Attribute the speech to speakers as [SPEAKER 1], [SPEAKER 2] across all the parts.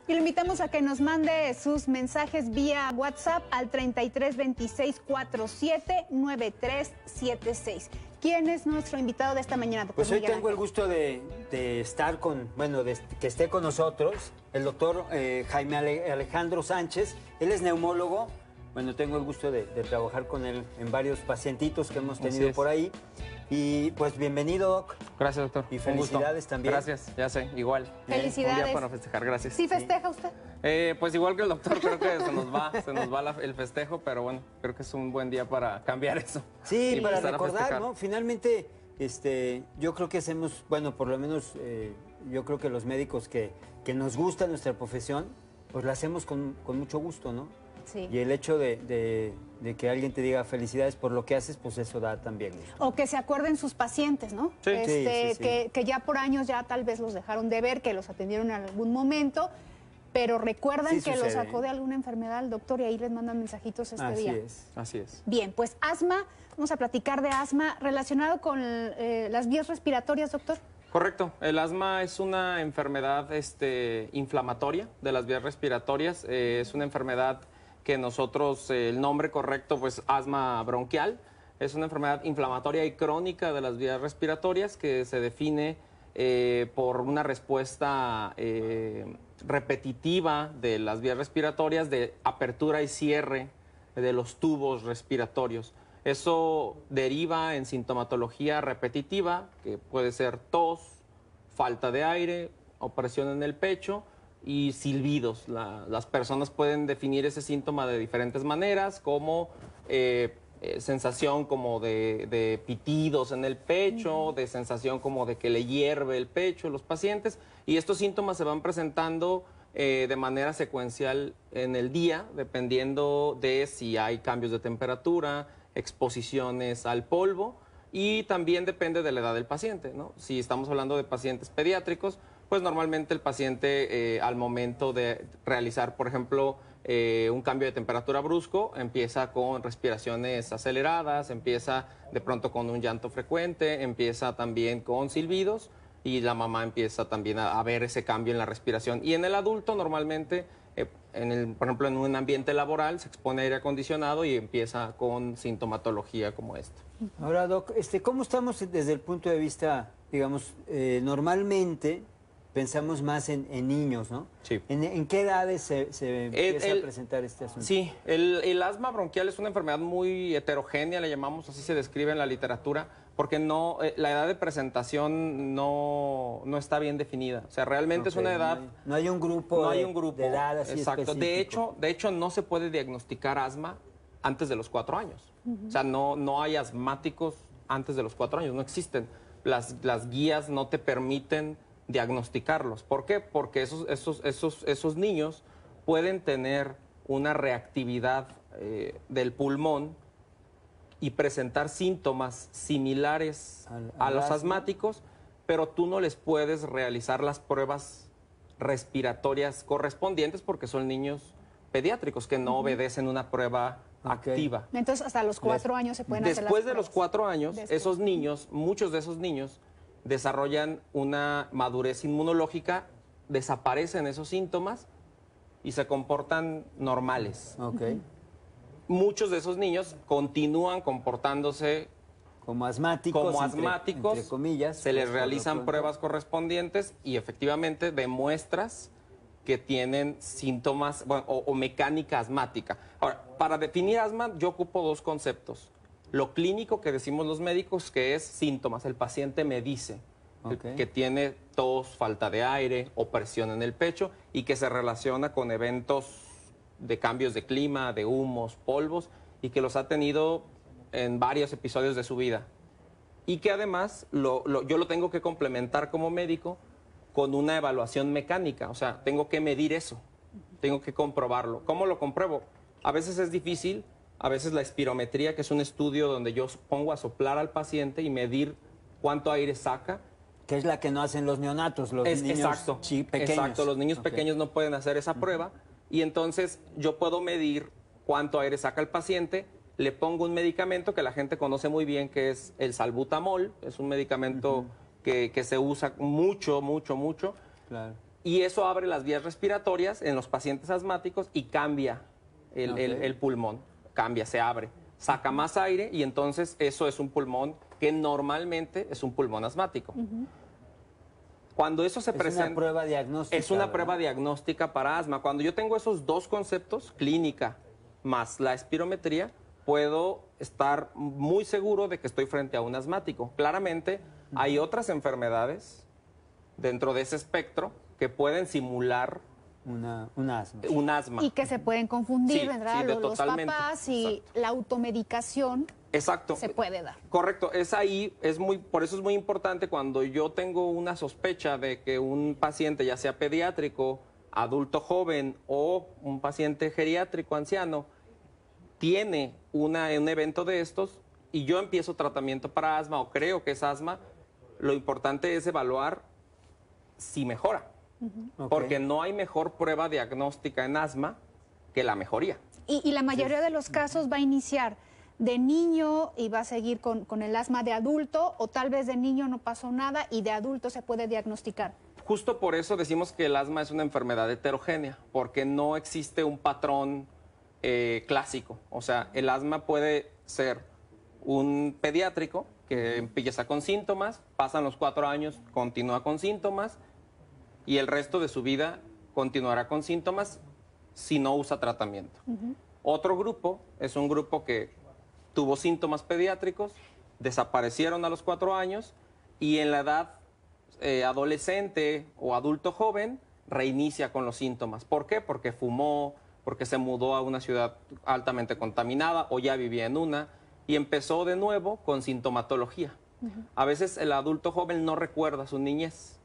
[SPEAKER 1] Y lo invitamos a que nos mande sus mensajes vía WhatsApp al 33 26 47 93 76. ¿Quién es nuestro invitado de esta mañana, doctor
[SPEAKER 2] Pues hoy
[SPEAKER 1] Miguel
[SPEAKER 2] tengo
[SPEAKER 1] Ángel?
[SPEAKER 2] el gusto de estar con, que esté con nosotros el doctor Jaime Alejandro Sánchez. Él es neumólogo. Bueno, tengo el gusto de trabajar con él en varios pacientitos que hemos tenido por ahí. Y pues bienvenido, Doc.
[SPEAKER 3] Gracias, doctor.
[SPEAKER 2] Y felicidades también.
[SPEAKER 3] Gracias, ya sé, igual.
[SPEAKER 1] Felicidades.
[SPEAKER 3] Un día para festejar, gracias.
[SPEAKER 1] ¿Sí festeja usted?
[SPEAKER 3] Pues igual que el doctor, creo que se nos va el festejo, pero bueno, creo que es un buen día para cambiar eso.
[SPEAKER 2] Sí,
[SPEAKER 3] y
[SPEAKER 2] para
[SPEAKER 3] empezar a
[SPEAKER 2] recordar,
[SPEAKER 3] festejar.
[SPEAKER 2] ¿no? Finalmente, yo creo que hacemos, bueno, por lo menos yo creo que los médicos que nos gusta nuestra profesión, pues la hacemos con mucho gusto, ¿no?
[SPEAKER 1] Sí.
[SPEAKER 2] Y el hecho de que alguien te diga felicidades por lo que haces, pues eso da también gusto.
[SPEAKER 1] O que se acuerden sus pacientes, ¿no?
[SPEAKER 3] Sí.
[SPEAKER 2] Sí.
[SPEAKER 1] Que ya por años ya tal vez los dejaron de ver, que los atendieron en algún momento, pero recuerdan
[SPEAKER 2] Sí
[SPEAKER 1] que los
[SPEAKER 2] sucede,
[SPEAKER 1] sacó de alguna enfermedad al doctor y ahí les mandan mensajitos este
[SPEAKER 2] Así
[SPEAKER 1] día.
[SPEAKER 2] es.
[SPEAKER 3] Así es.
[SPEAKER 1] Bien, pues asma, vamos a platicar de asma relacionado con las vías respiratorias, doctor.
[SPEAKER 3] Correcto. El asma es una enfermedad inflamatoria de las vías respiratorias. Es una enfermedad que nosotros, el nombre correcto, pues asma bronquial. Es una enfermedad inflamatoria y crónica de las vías respiratorias que se define por una respuesta repetitiva de las vías respiratorias, de apertura y cierre de los tubos respiratorios. Eso deriva en sintomatología repetitiva, que puede ser tos, falta de aire, opresión en el pecho y silbidos. Las personas pueden definir ese síntoma de diferentes maneras, como sensación como de pitidos en el pecho, de sensación como de que le hierve el pecho a los pacientes, y estos síntomas se van presentando de manera secuencial en el día, dependiendo de si hay cambios de temperatura, exposiciones al polvo, y también depende de la edad del paciente, ¿no? Si estamos hablando de pacientes pediátricos, pues normalmente el paciente al momento de realizar, por ejemplo, un cambio de temperatura brusco, empieza con respiraciones aceleradas, empieza de pronto con un llanto frecuente, empieza también con silbidos, y la mamá empieza también a ver ese cambio en la respiración. Y en el adulto normalmente, por ejemplo, en un ambiente laboral, se expone a aire acondicionado y empieza con sintomatología como esta.
[SPEAKER 2] Ahora, Doc, ¿cómo estamos desde el punto de vista, digamos, normalmente pensamos más en niños, ¿no?
[SPEAKER 3] Sí.
[SPEAKER 2] ¿En qué edades se empieza a presentar este asunto?
[SPEAKER 3] Sí, el asma bronquial es una enfermedad muy heterogénea, le llamamos, así se describe en la literatura, porque la edad de presentación no está bien definida. O sea, realmente es una edad...
[SPEAKER 2] No hay un grupo de edad así
[SPEAKER 3] exacto.
[SPEAKER 2] específico.
[SPEAKER 3] De hecho, no se puede diagnosticar asma antes de los 4 años. O sea, no hay asmáticos antes de los 4 años, no existen. Las guías no te permiten diagnosticarlos. ¿Por qué? Porque esos niños pueden tener una reactividad del pulmón y presentar síntomas similares a los asmáticos, pero tú no les puedes realizar las pruebas respiratorias correspondientes porque son niños pediátricos que no obedecen una prueba activa.
[SPEAKER 1] Entonces, hasta los 4 años se pueden hacer las
[SPEAKER 3] Después de
[SPEAKER 1] pruebas.
[SPEAKER 3] los 4 años,
[SPEAKER 1] Después.
[SPEAKER 3] esos niños, muchos de esos niños, desarrollan una madurez inmunológica, desaparecen esos síntomas y se comportan normales.
[SPEAKER 2] Ok.
[SPEAKER 3] Muchos de esos niños continúan comportándose
[SPEAKER 2] Como asmáticos, entre comillas.
[SPEAKER 3] se les
[SPEAKER 2] pues,
[SPEAKER 3] realizan
[SPEAKER 2] por lo pronto.
[SPEAKER 3] pruebas correspondientes y efectivamente demuestras que tienen síntomas o mecánica asmática. Ahora, para definir asma yo ocupo 2 conceptos. Lo clínico que decimos los médicos, que es síntomas. El paciente me dice que tiene tos, falta de aire, opresión en el pecho y que se relaciona con eventos de cambios de clima, de humos, polvos, y que los ha tenido en varios episodios de su vida. Y que además yo lo tengo que complementar como médico con una evaluación mecánica. O sea, tengo que medir eso, tengo que comprobarlo. ¿Cómo lo compruebo? A veces es difícil. A veces la espirometría, que es un estudio donde yo pongo a soplar al paciente y medir cuánto aire saca.
[SPEAKER 2] Que es la que no hacen los neonatos, los niños pequeños.
[SPEAKER 3] Exacto, los niños pequeños no pueden hacer esa prueba. Y entonces yo puedo medir cuánto aire saca el paciente, le pongo un medicamento que la gente conoce muy bien, que es el salbutamol. Es un medicamento que se usa mucho.
[SPEAKER 2] Claro.
[SPEAKER 3] y eso abre las vías respiratorias en los pacientes asmáticos y cambia el pulmón, cambia, se abre, saca más aire y entonces eso es un pulmón que normalmente es un pulmón asmático. Cuando eso se presenta...
[SPEAKER 2] Es una prueba diagnóstica.
[SPEAKER 3] Es una prueba diagnóstica para asma. Cuando yo tengo esos dos conceptos, clínica más la espirometría, puedo estar muy seguro de que estoy frente a un asmático. Claramente, hay otras enfermedades dentro de ese espectro que pueden simular
[SPEAKER 2] un asma.
[SPEAKER 3] Un asma.
[SPEAKER 1] Y que se pueden confundir,
[SPEAKER 3] Sí,
[SPEAKER 1] ¿verdad?
[SPEAKER 3] sí,
[SPEAKER 1] Los
[SPEAKER 3] totalmente.
[SPEAKER 1] papás y la automedicación
[SPEAKER 3] Exacto.
[SPEAKER 1] se puede dar.
[SPEAKER 3] Correcto, por eso es muy importante cuando yo tengo una sospecha de que un paciente, ya sea pediátrico, adulto joven o un paciente geriátrico, anciano, tiene un evento de estos y yo empiezo tratamiento para asma o creo que es asma, lo importante es evaluar si mejora. Porque no hay mejor prueba diagnóstica en asma que la mejoría.
[SPEAKER 1] Y la mayoría de los casos va a iniciar de niño y va a seguir con el asma de adulto, o tal vez de niño no pasó nada y de adulto se puede diagnosticar.
[SPEAKER 3] Justo por eso decimos que el asma es una enfermedad heterogénea, porque no existe un patrón clásico. O sea, el asma puede ser un pediátrico que empieza con síntomas, pasan los 4 años, continúa con síntomas y el resto de su vida continuará con síntomas si no usa tratamiento. Otro grupo es un grupo que tuvo síntomas pediátricos, desaparecieron a los 4 años y en la edad adolescente o adulto joven reinicia con los síntomas. ¿Por qué? Porque fumó, porque se mudó a una ciudad altamente contaminada o ya vivía en una y empezó de nuevo con sintomatología. A veces el adulto joven no recuerda su niñez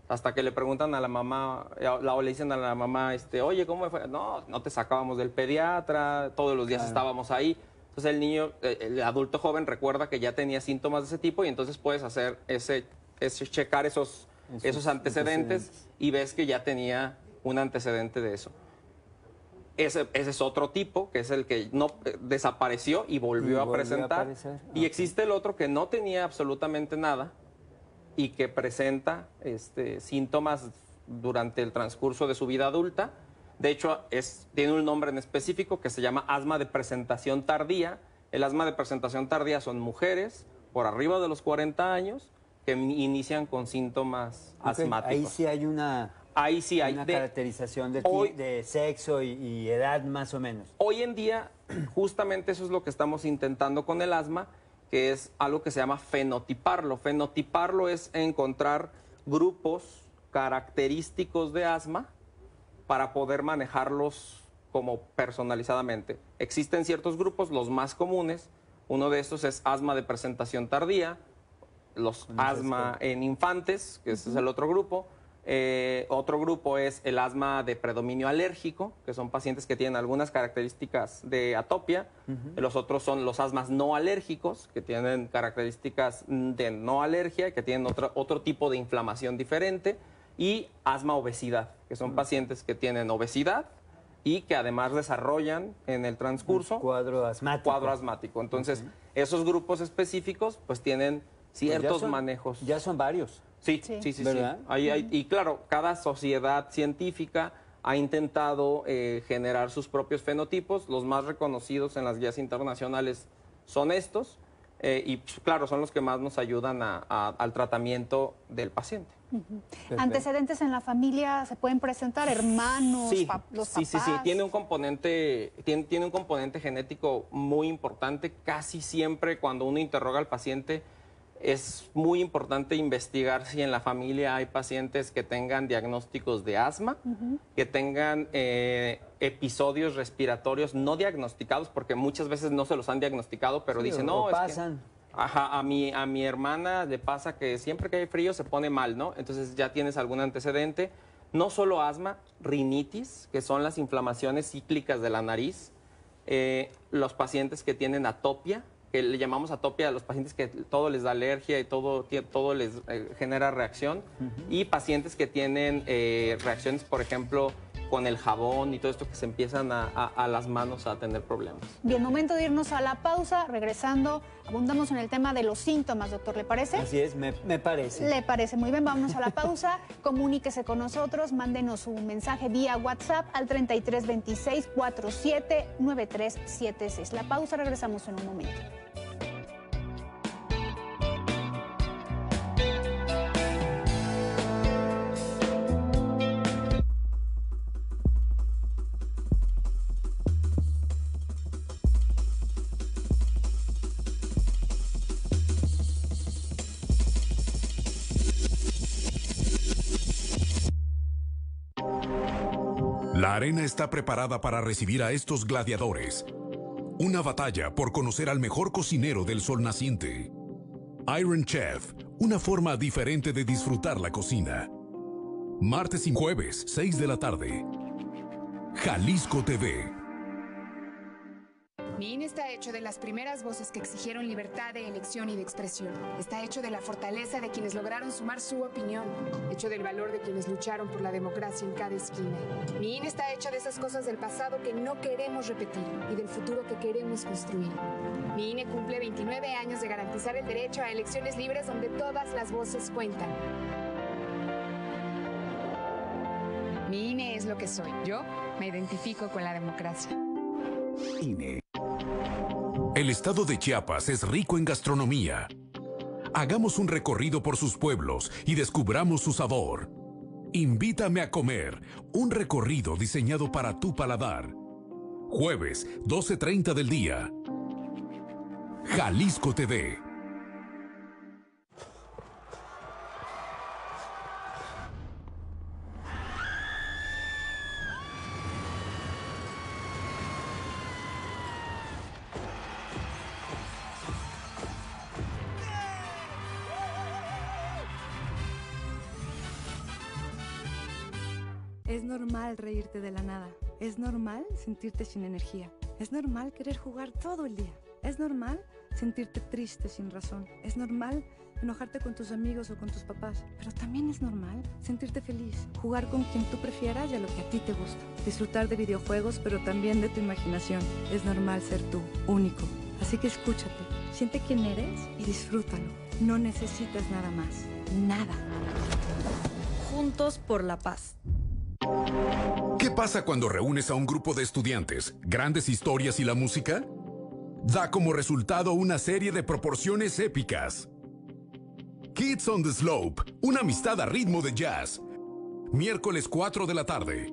[SPEAKER 3] hasta que le preguntan a la mamá o le dicen a la mamá, oye, ¿cómo fue? No, no te sacábamos del pediatra, todos los días estábamos ahí. Entonces el niño, el adulto joven recuerda que ya tenía síntomas de ese tipo y entonces puedes hacer checar esos antecedentes y ves que ya tenía un antecedente de eso. Ese es otro tipo, que es el que no desapareció y volvió a presentar. Y existe el otro que no tenía absolutamente nada y que presenta síntomas durante el transcurso de su vida adulta. De hecho, tiene un nombre en específico que se llama asma de presentación tardía. El asma de presentación tardía son mujeres por arriba de los 40 años que inician con síntomas asmáticos.
[SPEAKER 2] Ahí sí hay una caracterización de sexo y edad más o menos.
[SPEAKER 3] Hoy en día, justamente eso es lo que estamos intentando con el asma, que es algo que se llama fenotiparlo. Fenotiparlo es encontrar grupos característicos de asma para poder manejarlos como personalizadamente. Existen ciertos grupos, los más comunes. Uno de estos es asma de presentación tardía, los asma en infantes, que ese es el otro grupo. Otro grupo es el asma de predominio alérgico, que son pacientes que tienen algunas características de atopia. Los otros son los asmas no alérgicos, que tienen características de no alergia, que tienen otro tipo de inflamación diferente. Y asma obesidad, que son pacientes que tienen obesidad y que además desarrollan en el transcurso
[SPEAKER 2] cuadro asmático.
[SPEAKER 3] Entonces, esos grupos específicos pues tienen ciertos manejos.
[SPEAKER 2] Ya son varios.
[SPEAKER 3] Sí.
[SPEAKER 2] ¿Verdad?
[SPEAKER 3] Y claro, cada sociedad científica ha intentado generar sus propios fenotipos. Los más reconocidos en las guías internacionales son estos. Y claro, son los que más nos ayudan al tratamiento del paciente.
[SPEAKER 1] ¿Antecedentes en la familia se pueden presentar? ¿Hermanos, los papás?
[SPEAKER 3] Sí. Tiene un componente genético muy importante. Casi siempre cuando uno interroga al paciente es muy importante investigar si en la familia hay pacientes que tengan diagnósticos de asma, que tengan episodios respiratorios no diagnosticados, porque muchas veces no se los han diagnosticado, pero dicen, no, es que a mi hermana le pasa que siempre que hay frío se pone mal, ¿no? Entonces ya tienes algún antecedente. No solo asma, rinitis, que son las inflamaciones cíclicas de la nariz, los pacientes que tienen atopia, que le llamamos atopia a los pacientes que todo les da alergia y todo les genera reacción, y pacientes que tienen reacciones, por ejemplo, con el jabón y todo esto que se empiezan a las manos a tener problemas.
[SPEAKER 1] Bien, momento de irnos a la pausa. Regresando, abundamos en el tema de los síntomas, doctor, ¿le parece?
[SPEAKER 2] Así es, me parece.
[SPEAKER 1] Le parece muy bien, vámonos a la pausa. Comuníquese con nosotros, mándenos un mensaje vía WhatsApp al 3326 47 9376. La pausa, regresamos en un momento.
[SPEAKER 4] La arena está preparada para recibir a estos gladiadores. Una batalla por conocer al mejor cocinero del sol naciente. Iron Chef, una forma diferente de disfrutar la cocina. Martes y jueves, 6 de la tarde. Jalisco TV.
[SPEAKER 5] Mi INE está hecho de las primeras voces que exigieron libertad de elección y de expresión. Está hecho de la fortaleza de quienes lograron sumar su opinión. Hecho del valor de quienes lucharon por la democracia en cada esquina. Mi INE está hecho de esas cosas del pasado que no queremos repetir y del futuro que queremos construir. Mi INE cumple 29 años de garantizar el derecho a elecciones libres donde todas las voces cuentan. Mi INE es lo que soy. Yo me identifico con la democracia.
[SPEAKER 4] INE. El estado de Chiapas es rico en gastronomía. Hagamos un recorrido por sus pueblos y descubramos su sabor. Invítame a comer, un recorrido diseñado para tu paladar. Jueves, 12:30 del día. Jalisco TV.
[SPEAKER 6] Es normal reírte de la nada. Es normal sentirte sin energía. Es normal querer jugar todo el día. Es normal sentirte triste sin razón. Es normal enojarte con tus amigos o con tus papás. Pero también es normal sentirte feliz, jugar con quien tú prefieras y a lo que a ti te gusta. Disfrutar de videojuegos, pero también de tu imaginación. Es normal ser tú, único. Así que escúchate, siente quién eres y disfrútalo. No necesitas nada más. Nada. Juntos por la paz.
[SPEAKER 4] ¿Qué pasa cuando reúnes a un grupo de estudiantes, grandes historias y la música? Da como resultado una serie de proporciones épicas. Kids on the Slope, una amistad a ritmo de jazz. Miércoles 4 de la tarde.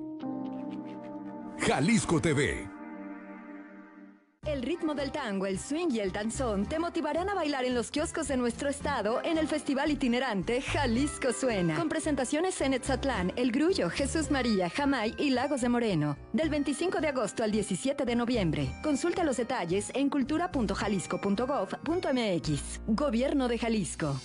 [SPEAKER 4] Jalisco TV.
[SPEAKER 7] El ritmo del tango, el swing y el danzón te motivarán a bailar en los kioscos de nuestro estado en el festival itinerante Jalisco Suena. Con presentaciones en Etzatlán, El Grullo, Jesús María, Jamay y Lagos de Moreno. Del 25 de agosto al 17 de noviembre. Consulta los detalles en cultura.jalisco.gov.mx. Gobierno de Jalisco.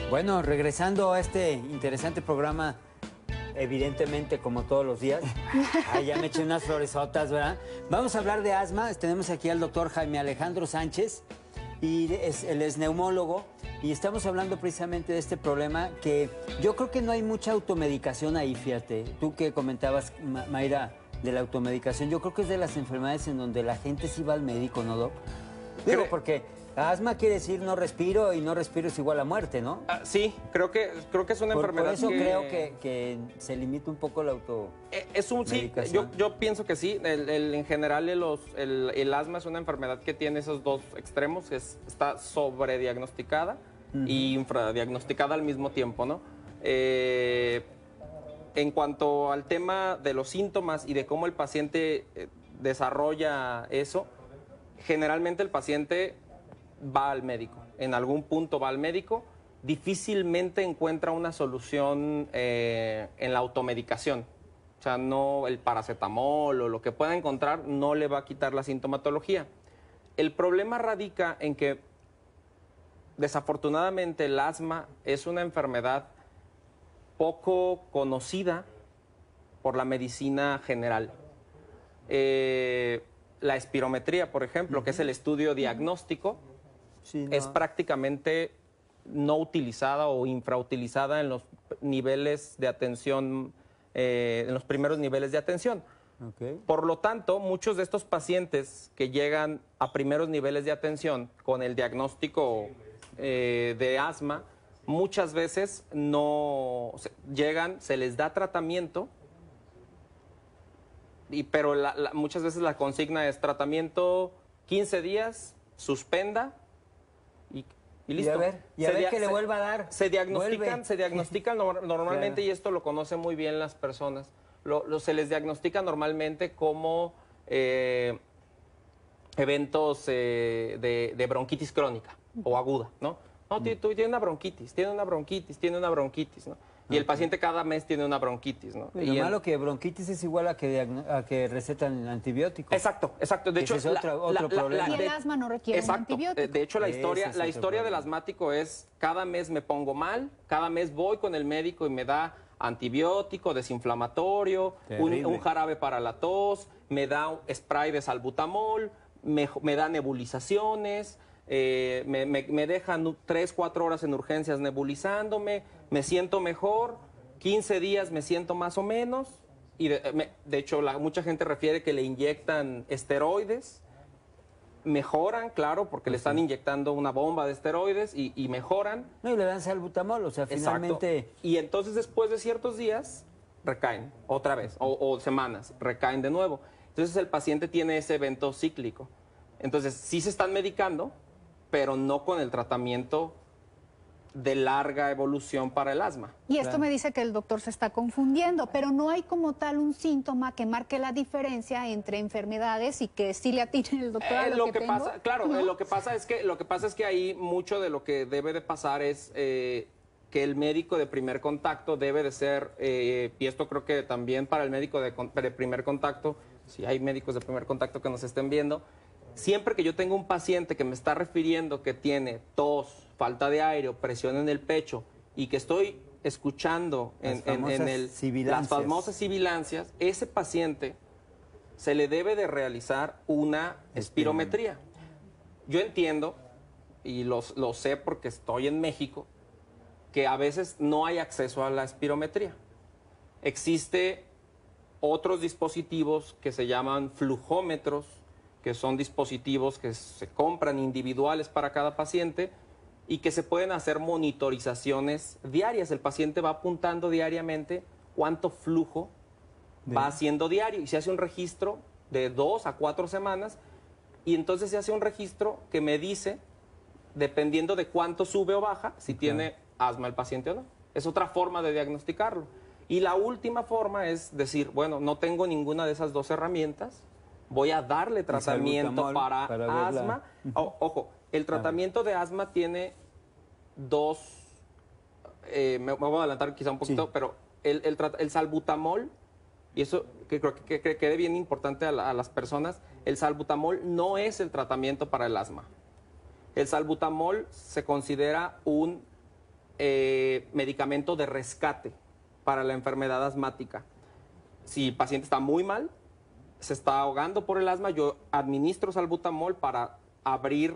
[SPEAKER 2] Bueno, regresando a este interesante programa, evidentemente como todos los días, ya me eché unas floresotas, ¿verdad? Vamos a hablar de asma, tenemos aquí al doctor Jaime Alejandro Sánchez, y él es neumólogo, y estamos hablando precisamente de este problema que yo creo que no hay mucha automedicación ahí, fíjate. Tú que comentabas, Mayra, de la automedicación, yo creo que es de las enfermedades en donde la gente sí va al médico, ¿no, Doc? Digo, porque asma quiere decir no respiro y no respiro es igual a muerte, ¿no?
[SPEAKER 3] Sí, creo que es una enfermedad.
[SPEAKER 2] Por eso creo que se limita un poco la automedicación.
[SPEAKER 3] Sí, yo pienso que sí. En general el asma es una enfermedad que tiene esos dos extremos, que está sobrediagnosticada y infradiagnosticada al mismo tiempo, ¿no? En cuanto al tema de los síntomas y de cómo el paciente desarrolla eso, generalmente el paciente va al médico, en algún punto va al médico, difícilmente encuentra una solución en la automedicación. O sea, no el paracetamol o lo que pueda encontrar no le va a quitar la sintomatología. El problema radica en que, desafortunadamente, el asma es una enfermedad poco conocida por la medicina general. La espirometría, por ejemplo, que es el estudio diagnóstico, sí, no. Es prácticamente no utilizada o infrautilizada en los niveles de atención, en los primeros niveles de atención.
[SPEAKER 2] Okay.
[SPEAKER 3] Por lo tanto, muchos de estos pacientes que llegan a primeros niveles de atención con el diagnóstico de asma, muchas veces no llegan, se les da tratamiento, pero muchas veces la consigna es tratamiento 15 días, suspenda y listo.
[SPEAKER 2] Y a ver que le vuelva a dar.
[SPEAKER 3] Se diagnostican normalmente, claro. Y esto lo conocen muy bien las personas. Se les diagnostica normalmente como eventos de bronquitis crónica o aguda, ¿no? No, tiene una bronquitis, ¿no? Y el paciente cada mes tiene una bronquitis, ¿no?
[SPEAKER 2] Y lo malo que bronquitis es igual a que recetan antibióticos.
[SPEAKER 3] Exacto. De hecho,
[SPEAKER 2] es otro problema.
[SPEAKER 1] Y el asma no requiere un antibiótico.
[SPEAKER 3] De hecho, la historia del asmático es cada mes me pongo mal, cada mes voy con el médico y me da antibiótico, desinflamatorio, un jarabe para la tos, me da spray de salbutamol, me da nebulizaciones, me dejan 3, 4 horas en urgencias nebulizándome, me siento mejor, 15 días me siento más o menos, y de hecho mucha gente refiere que le inyectan esteroides, mejoran, claro, porque le están inyectando una bomba de esteroides y mejoran.
[SPEAKER 2] No, y le dan salbutamol, o sea, finalmente...
[SPEAKER 3] Exacto. Y entonces después de ciertos días recaen otra vez, o semanas, recaen de nuevo. Entonces el paciente tiene ese evento cíclico. Entonces sí se están medicando, pero no con el tratamiento de larga evolución para el asma.
[SPEAKER 1] Y esto me dice que el doctor se está confundiendo, pero no hay como tal un síntoma que marque la diferencia entre enfermedades y que sí le atine el doctor a lo que tengo.
[SPEAKER 3] Pasa, claro, ¿no? Lo que pasa es que ahí mucho de lo que debe de pasar es que el médico de primer contacto debe de ser, y esto creo que también para el médico de primer contacto, si hay médicos de primer contacto que nos estén viendo, siempre que yo tengo un paciente que me está refiriendo que tiene tos, falta de aire o presión en el pecho y que estoy escuchando las famosas sibilancias, ese paciente se le debe de realizar una espirometría. Yo entiendo, y lo sé porque estoy en México, que a veces no hay acceso a la espirometría. Existe otros dispositivos que se llaman flujómetros, que son dispositivos que se compran individuales para cada paciente y que se pueden hacer monitorizaciones diarias. El paciente va apuntando diariamente cuánto flujo va haciendo diario y se hace un registro de 2 a 4 semanas y entonces se hace un registro que me dice, dependiendo de cuánto sube o baja, si tiene asma el paciente o no. Es otra forma de diagnosticarlo. Y la última forma es decir, bueno, no tengo ninguna de esas 2 herramientas, voy a darle tratamiento para asma. Ojo, el tratamiento de asma tiene 2, me voy a adelantar quizá un poquito, pero el salbutamol, y eso que creo que quede bien importante a las personas, el salbutamol no es el tratamiento para el asma. El salbutamol se considera un medicamento de rescate para la enfermedad asmática. Si el paciente está muy mal, se está ahogando por el asma, yo administro salbutamol para abrir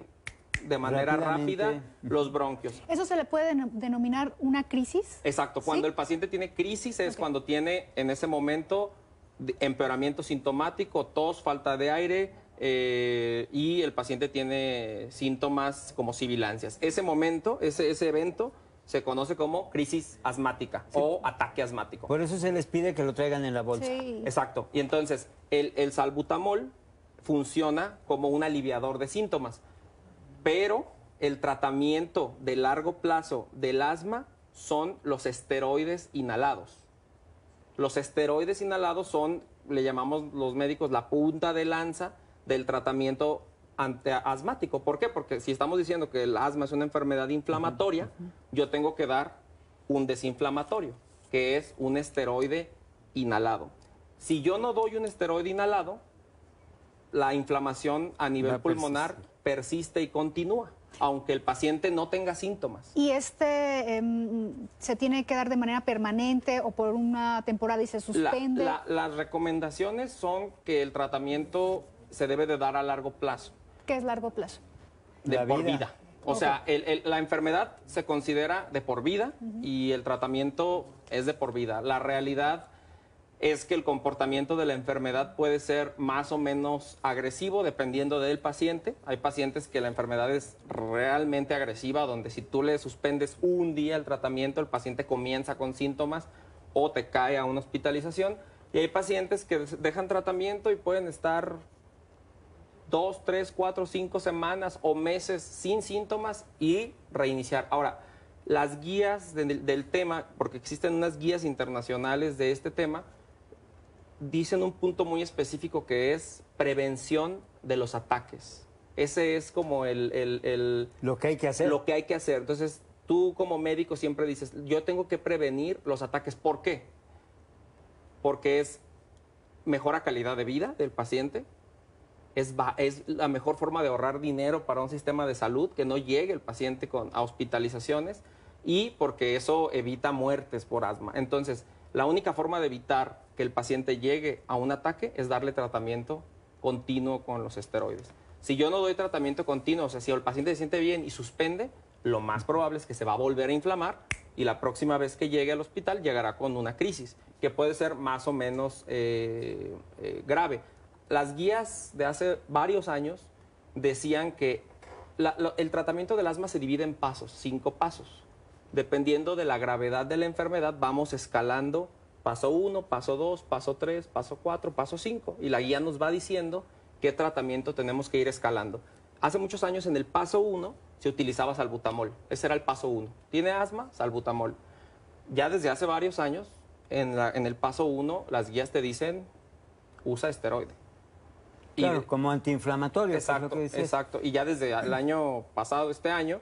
[SPEAKER 3] de manera rápida los bronquios.
[SPEAKER 1] ¿Eso se le puede denominar una crisis?
[SPEAKER 3] Exacto, cuando el paciente tiene crisis es cuando tiene en ese momento empeoramiento sintomático, tos, falta de aire y el paciente tiene síntomas como sibilancias. Ese momento, ese evento se conoce como crisis asmática o ataque asmático.
[SPEAKER 2] Por eso se les pide que lo traigan en la bolsa.
[SPEAKER 1] Sí.
[SPEAKER 3] Exacto. Y entonces, el salbutamol funciona como un aliviador de síntomas, pero el tratamiento de largo plazo del asma son los esteroides inhalados. Los esteroides inhalados son, le llamamos los médicos, la punta de lanza del tratamiento antiasmático. ¿Por qué? Porque si estamos diciendo que el asma es una enfermedad inflamatoria, yo tengo que dar un desinflamatorio, que es un esteroide inhalado. Si yo no doy un esteroide inhalado, la inflamación a nivel pulmonar persiste y continúa, aunque el paciente no tenga síntomas.
[SPEAKER 1] ¿Y se tiene que dar de manera permanente o por una temporada y se suspende?
[SPEAKER 3] Las recomendaciones son que el tratamiento se debe de dar a largo plazo.
[SPEAKER 1] ¿Qué es largo plazo?
[SPEAKER 3] Por vida. O sea, la enfermedad se considera de por vida y el tratamiento es de por vida. La realidad es que el comportamiento de la enfermedad puede ser más o menos agresivo dependiendo del paciente. Hay pacientes que la enfermedad es realmente agresiva, donde si tú le suspendes un día el tratamiento, el paciente comienza con síntomas o te cae a una hospitalización. Y hay pacientes que dejan tratamiento y pueden estar 2, 3, 4, 5 semanas o meses sin síntomas y reiniciar. Ahora, las guías del tema, porque existen unas guías internacionales de este tema, dicen un punto muy específico que es prevención de los ataques. Ese es como
[SPEAKER 2] lo que hay que hacer.
[SPEAKER 3] Lo que hay que hacer. Entonces, tú como médico siempre dices, yo tengo que prevenir los ataques. ¿Por qué? Porque es mejora calidad de vida del paciente, es la mejor forma de ahorrar dinero para un sistema de salud, que no llegue el paciente a hospitalizaciones, y porque eso evita muertes por asma. Entonces, la única forma de evitar que el paciente llegue a un ataque es darle tratamiento continuo con los esteroides. Si yo no doy tratamiento continuo, o sea, si el paciente se siente bien y suspende, lo más probable es que se va a volver a inflamar y la próxima vez que llegue al hospital llegará con una crisis, que puede ser más o menos grave. Las guías de hace varios años decían que el tratamiento del asma se divide en pasos, 5 pasos. Dependiendo de la gravedad de la enfermedad, vamos escalando paso 1, paso 2, paso 3, paso 4, paso 5. Y la guía nos va diciendo qué tratamiento tenemos que ir escalando. Hace muchos años en el paso 1 se utilizaba salbutamol. Ese era el paso 1. ¿Tiene asma? Salbutamol. Ya desde hace varios años, en el paso 1, las guías te dicen, usa esteroide.
[SPEAKER 2] Claro, como antiinflamatorio.
[SPEAKER 3] Exacto, exacto. Y ya desde el año pasado, este año,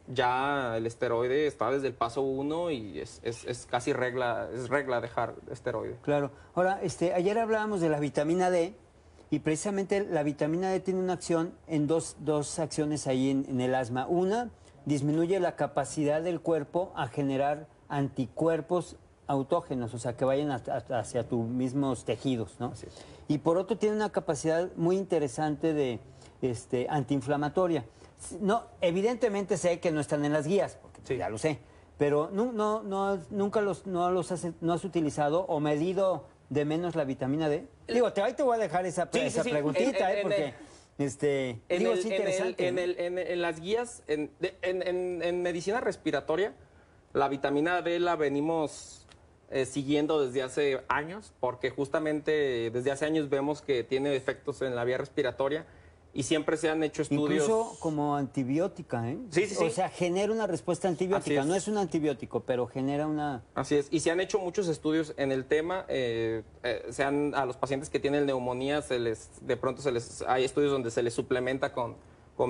[SPEAKER 3] ya el esteroide está desde el paso 1 y es casi regla dejar esteroide.
[SPEAKER 2] Claro. Ahora, ayer hablábamos de la vitamina D y precisamente la vitamina D tiene una acción en dos acciones ahí en el asma. Una, disminuye la capacidad del cuerpo a generar anticuerpos autógenos, o sea, que vayan hacia tus mismos tejidos, ¿no?
[SPEAKER 3] Así es.
[SPEAKER 2] Y por otro tiene una capacidad muy interesante de antiinflamatoria. No, evidentemente sé que no están en las guías, porque
[SPEAKER 3] sí,
[SPEAKER 2] ya lo sé, pero nunca no has utilizado o medido de menos la vitamina D. Digo, ahí te voy a dejar esa preguntita, porque es interesante.
[SPEAKER 3] En las guías, en medicina respiratoria, la vitamina D la venimos siguiendo desde hace años, porque justamente desde hace años vemos que tiene efectos en la vía respiratoria y siempre se han hecho estudios.
[SPEAKER 2] Incluso como antibiótica, ¿eh?
[SPEAKER 3] Sí, sí, sí.
[SPEAKER 2] O sea, genera una respuesta antibiótica. No es un antibiótico, pero genera una...
[SPEAKER 3] Así es. Y se han hecho muchos estudios en el tema. A los pacientes que tienen neumonía, hay estudios donde se les suplementa con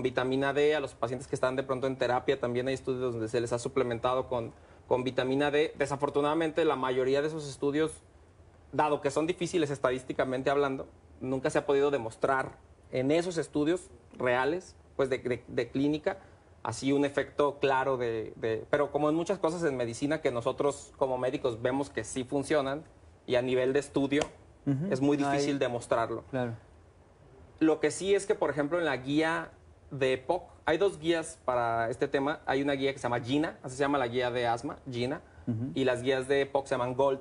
[SPEAKER 3] vitamina D. A los pacientes que están de pronto en terapia también hay estudios donde se les ha suplementado con vitamina D. Desafortunadamente, la mayoría de esos estudios, dado que son difíciles estadísticamente hablando, nunca se ha podido demostrar en esos estudios reales, pues de clínica, así un efecto claro pero como en muchas cosas en medicina que nosotros como médicos vemos que sí funcionan y a nivel de estudio es muy difícil demostrarlo.
[SPEAKER 2] Claro.
[SPEAKER 3] Lo que sí es que, por ejemplo, en la guía de EPOC, hay 2 guías para este tema. Hay una guía que se llama GINA, así se llama la guía de asma, GINA, y las guías de EPOC se llaman GOLD.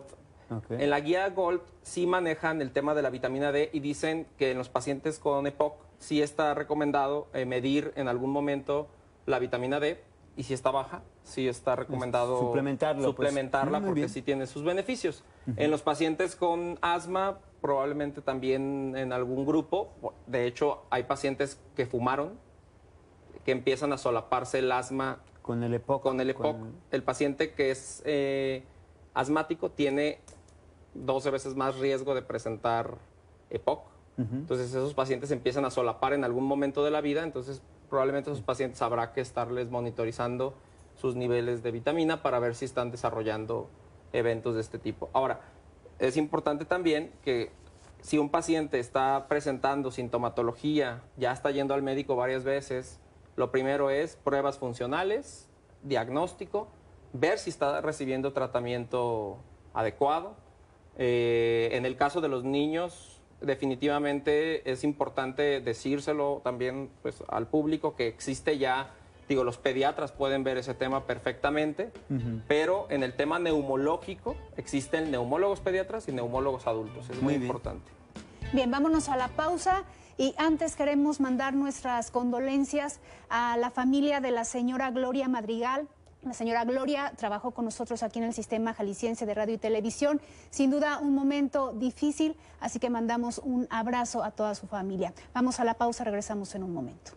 [SPEAKER 2] Okay.
[SPEAKER 3] En la guía GOLD sí manejan el tema de la vitamina D y dicen que en los pacientes con EPOC sí está recomendado medir en algún momento la vitamina D, y si está baja, sí está recomendado suplementarla porque sí tiene sus beneficios. En los pacientes con asma, probablemente también en algún grupo, de hecho hay pacientes que fumaron, que empiezan a solaparse el asma
[SPEAKER 2] con el EPOC.
[SPEAKER 3] El paciente que es asmático tiene 12 veces más riesgo de presentar EPOC. Entonces esos pacientes empiezan a solapar en algún momento de la vida, entonces probablemente esos pacientes habrá que estarles monitorizando sus niveles de vitamina para ver si están desarrollando eventos de este tipo. Ahora, es importante también que si un paciente está presentando sintomatología, ya está yendo al médico varias veces, lo primero es pruebas funcionales, diagnóstico, ver si está recibiendo tratamiento adecuado. En el caso de los niños, definitivamente es importante decírselo también, pues, al público que existe ya Digo, los pediatras pueden ver ese tema perfectamente, pero en el tema neumológico existen neumólogos pediatras y neumólogos adultos. Es muy importante.
[SPEAKER 1] Bien, vámonos a la pausa. Y antes queremos mandar nuestras condolencias a la familia de la señora Gloria Madrigal. La señora Gloria trabajó con nosotros aquí en el Sistema Jalisciense de Radio y Televisión. Sin duda, un momento difícil, así que mandamos un abrazo a toda su familia. Vamos a la pausa, regresamos en un momento.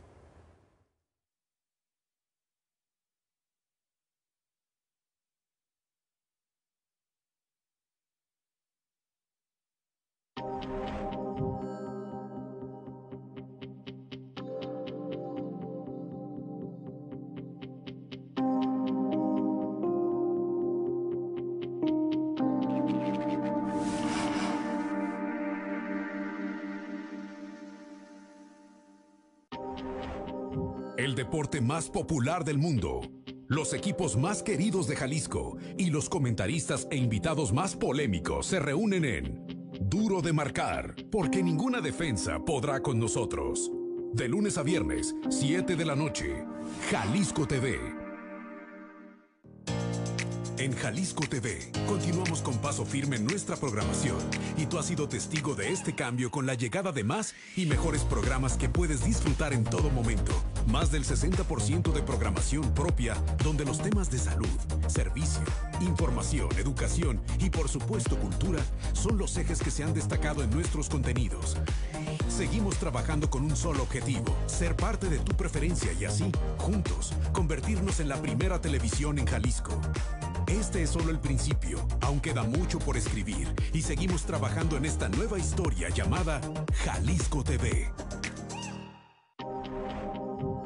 [SPEAKER 4] El deporte más popular del mundo, los equipos más queridos de Jalisco y los comentaristas e invitados más polémicos se reúnen en Duro de Marcar, porque ninguna defensa podrá con nosotros. De lunes a viernes, 7 de la noche, Jalisco TV. En Jalisco TV, continuamos con paso firme en nuestra programación y tú has sido testigo de este cambio con la llegada de más y mejores programas que puedes disfrutar en todo momento. Más del 60% de programación propia, donde los temas de salud, servicio, información, educación y por supuesto cultura son los ejes que se han destacado en nuestros contenidos. Seguimos trabajando con un solo objetivo, ser parte de tu preferencia y así, juntos, convertirnos en la primera televisión en Jalisco. Este es solo el principio, aún queda mucho por escribir y seguimos trabajando en esta nueva historia llamada Jalisco TV.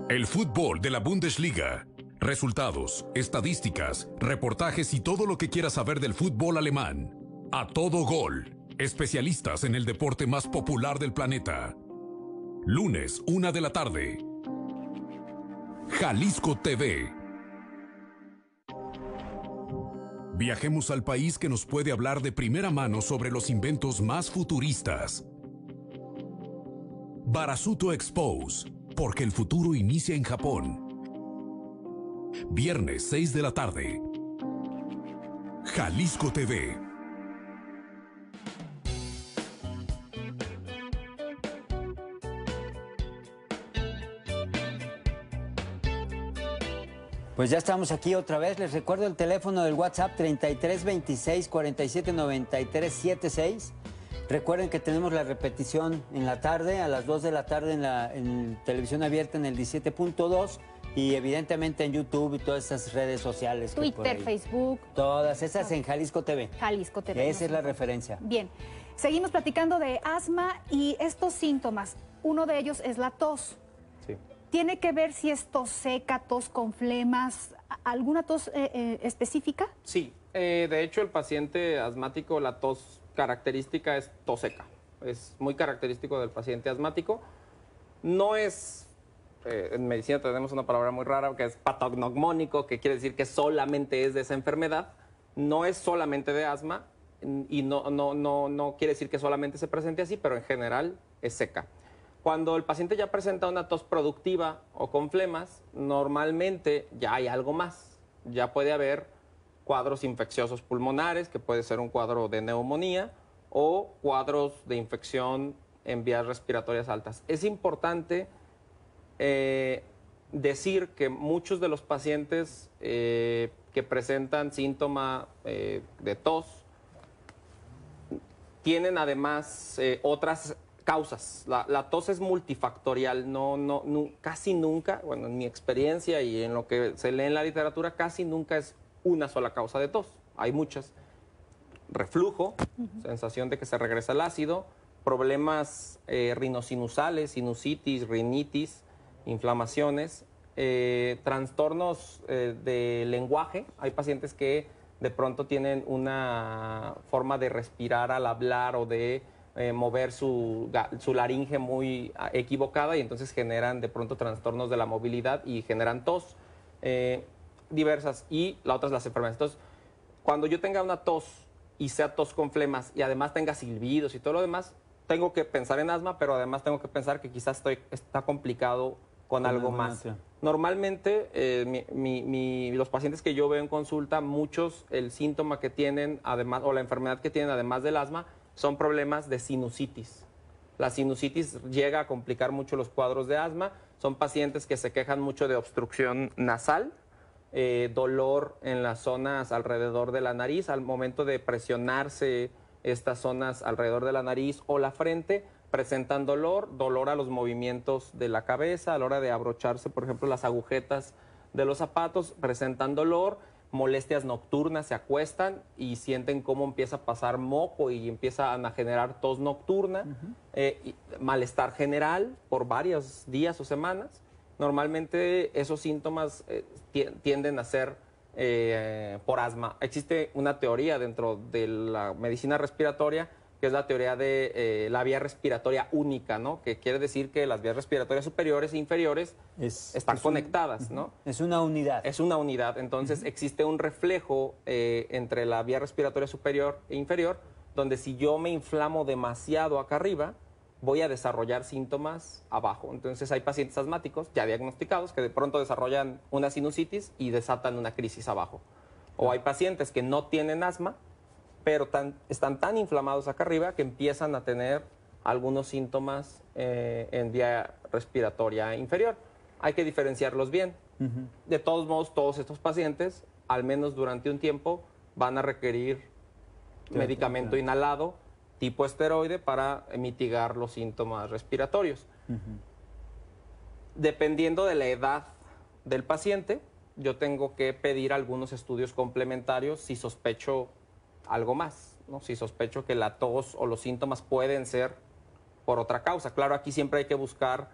[SPEAKER 4] El fútbol de la Bundesliga. Resultados, estadísticas, reportajes y todo lo que quieras saber del fútbol alemán. A todo gol. Especialistas en el deporte más popular del planeta. Lunes, 1 de la tarde. Jalisco TV. Viajemos al país que nos puede hablar de primera mano sobre los inventos más futuristas. Barasuto Expose, porque el futuro inicia en Japón. Viernes 6 de la tarde. Jalisco TV.
[SPEAKER 2] Pues ya estamos aquí otra vez. Les recuerdo el teléfono del WhatsApp 3326 47 93 76. Recuerden que tenemos la repetición en la tarde, a las 2 de la tarde en televisión abierta en el 17.2 y evidentemente en YouTube y todas esas redes sociales.
[SPEAKER 1] Twitter, Facebook.
[SPEAKER 2] Todas esas en Jalisco TV.
[SPEAKER 1] Jalisco TV.
[SPEAKER 2] Esa es la referencia.
[SPEAKER 1] Bien, seguimos platicando de asma y estos síntomas. Uno de ellos es la tos.
[SPEAKER 3] Sí.
[SPEAKER 1] ¿Tiene que ver si es tos seca, tos con flemas, alguna tos específica?
[SPEAKER 3] Sí, de hecho el paciente asmático, la tos característica es tos seca. Es muy característico del paciente asmático. No es, en medicina tenemos una palabra muy rara que es patognomónico, que quiere decir que solamente es de esa enfermedad. No es solamente de asma y no quiere decir que solamente se presente así, pero en general es seca. Cuando el paciente ya presenta una tos productiva o con flemas, normalmente ya hay algo más. Ya puede haber cuadros infecciosos pulmonares, que puede ser un cuadro de neumonía, o cuadros de infección en vías respiratorias altas. Es importante decir que muchos de los pacientes que presentan síntoma de tos tienen además otras causas. La tos es multifactorial, casi nunca, bueno, en mi experiencia y en lo que se lee en la literatura, casi nunca es una sola causa de tos. Hay muchas. Reflujo, sensación de que se regresa el ácido, problemas rinosinusales, sinusitis, rinitis, inflamaciones, trastornos de lenguaje. Hay pacientes que de pronto tienen una forma de respirar al hablar o de mover su laringe muy equivocada y entonces generan de pronto trastornos de la movilidad y generan tos diversas. Y la otra es las enfermedades. Entonces, cuando yo tenga una tos y sea tos con flemas y además tenga silbidos y todo lo demás, tengo que pensar en asma, pero además tengo que pensar que quizás está complicado con algo
[SPEAKER 2] alguna
[SPEAKER 3] más.
[SPEAKER 2] otra.
[SPEAKER 3] Normalmente, los pacientes que yo veo en consulta, muchos, el síntoma que tienen, además, o la enfermedad que tienen, además del asma, son problemas de sinusitis. La sinusitis llega a complicar mucho los cuadros de asma. Son pacientes que se quejan mucho de obstrucción nasal, dolor en las zonas alrededor de la nariz, al momento de presionarse estas zonas alrededor de la nariz o la frente, presentan dolor a los movimientos de la cabeza, a la hora de abrocharse, por ejemplo, las agujetas de los zapatos, presentan dolor, molestias nocturnas, se acuestan y sienten cómo empieza a pasar moco y empiezan a generar tos nocturna, malestar general por varios días o semanas. Normalmente esos síntomas tienden a ser por asma. Existe una teoría dentro de la medicina respiratoria que es la teoría de la vía respiratoria única, ¿no? Que quiere decir que las vías respiratorias superiores e inferiores están conectadas, ¿no?
[SPEAKER 2] Es una unidad.
[SPEAKER 3] Es una unidad. Entonces existe un reflejo entre la vía respiratoria superior e inferior, donde si yo me inflamo demasiado acá arriba, voy a desarrollar síntomas abajo. Entonces hay pacientes asmáticos ya diagnosticados que de pronto desarrollan una sinusitis y desatan una crisis abajo. O hay pacientes que no tienen asma, pero están tan inflamados acá arriba que empiezan a tener algunos síntomas en vía respiratoria inferior. Hay que diferenciarlos bien. De todos modos, todos estos pacientes, al menos durante un tiempo, van a requerir medicamento inhalado tipo esteroide para mitigar los síntomas respiratorios. Dependiendo de la edad del paciente, yo tengo que pedir algunos estudios complementarios si sospecho algo más, ¿no? Si sospecho que la tos o los síntomas pueden ser por otra causa. Claro, aquí siempre hay que buscar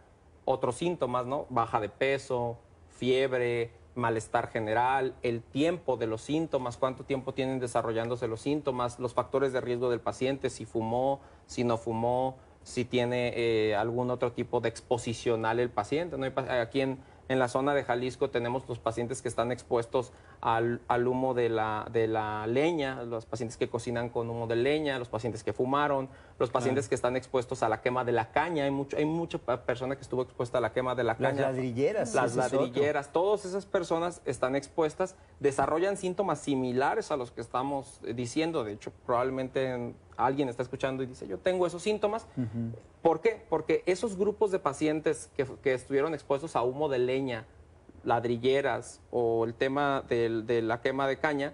[SPEAKER 3] otros síntomas, ¿no? Baja de peso, fiebre, malestar general, el tiempo de los síntomas, cuánto tiempo tienen desarrollándose los síntomas, los factores de riesgo del paciente, si fumó, si no fumó, si tiene algún otro tipo de exposicional el paciente, ¿no? Aquí en la zona de Jalisco tenemos los pacientes que están expuestos al humo de la leña, los pacientes que cocinan con humo de leña, los pacientes que fumaron, los pacientes que están expuestos a la quema de la caña. Hay mucha persona que estuvo expuesta a la quema de la caña.
[SPEAKER 2] Las ladrilleras.
[SPEAKER 3] Las ladrilleras, todas esas personas están expuestas, desarrollan síntomas similares a los que estamos diciendo. De hecho, probablemente alguien está escuchando y dice, yo tengo esos síntomas. ¿Por qué? Porque esos grupos de pacientes que estuvieron expuestos a humo de leña, ladrilleras o el tema de la quema de caña,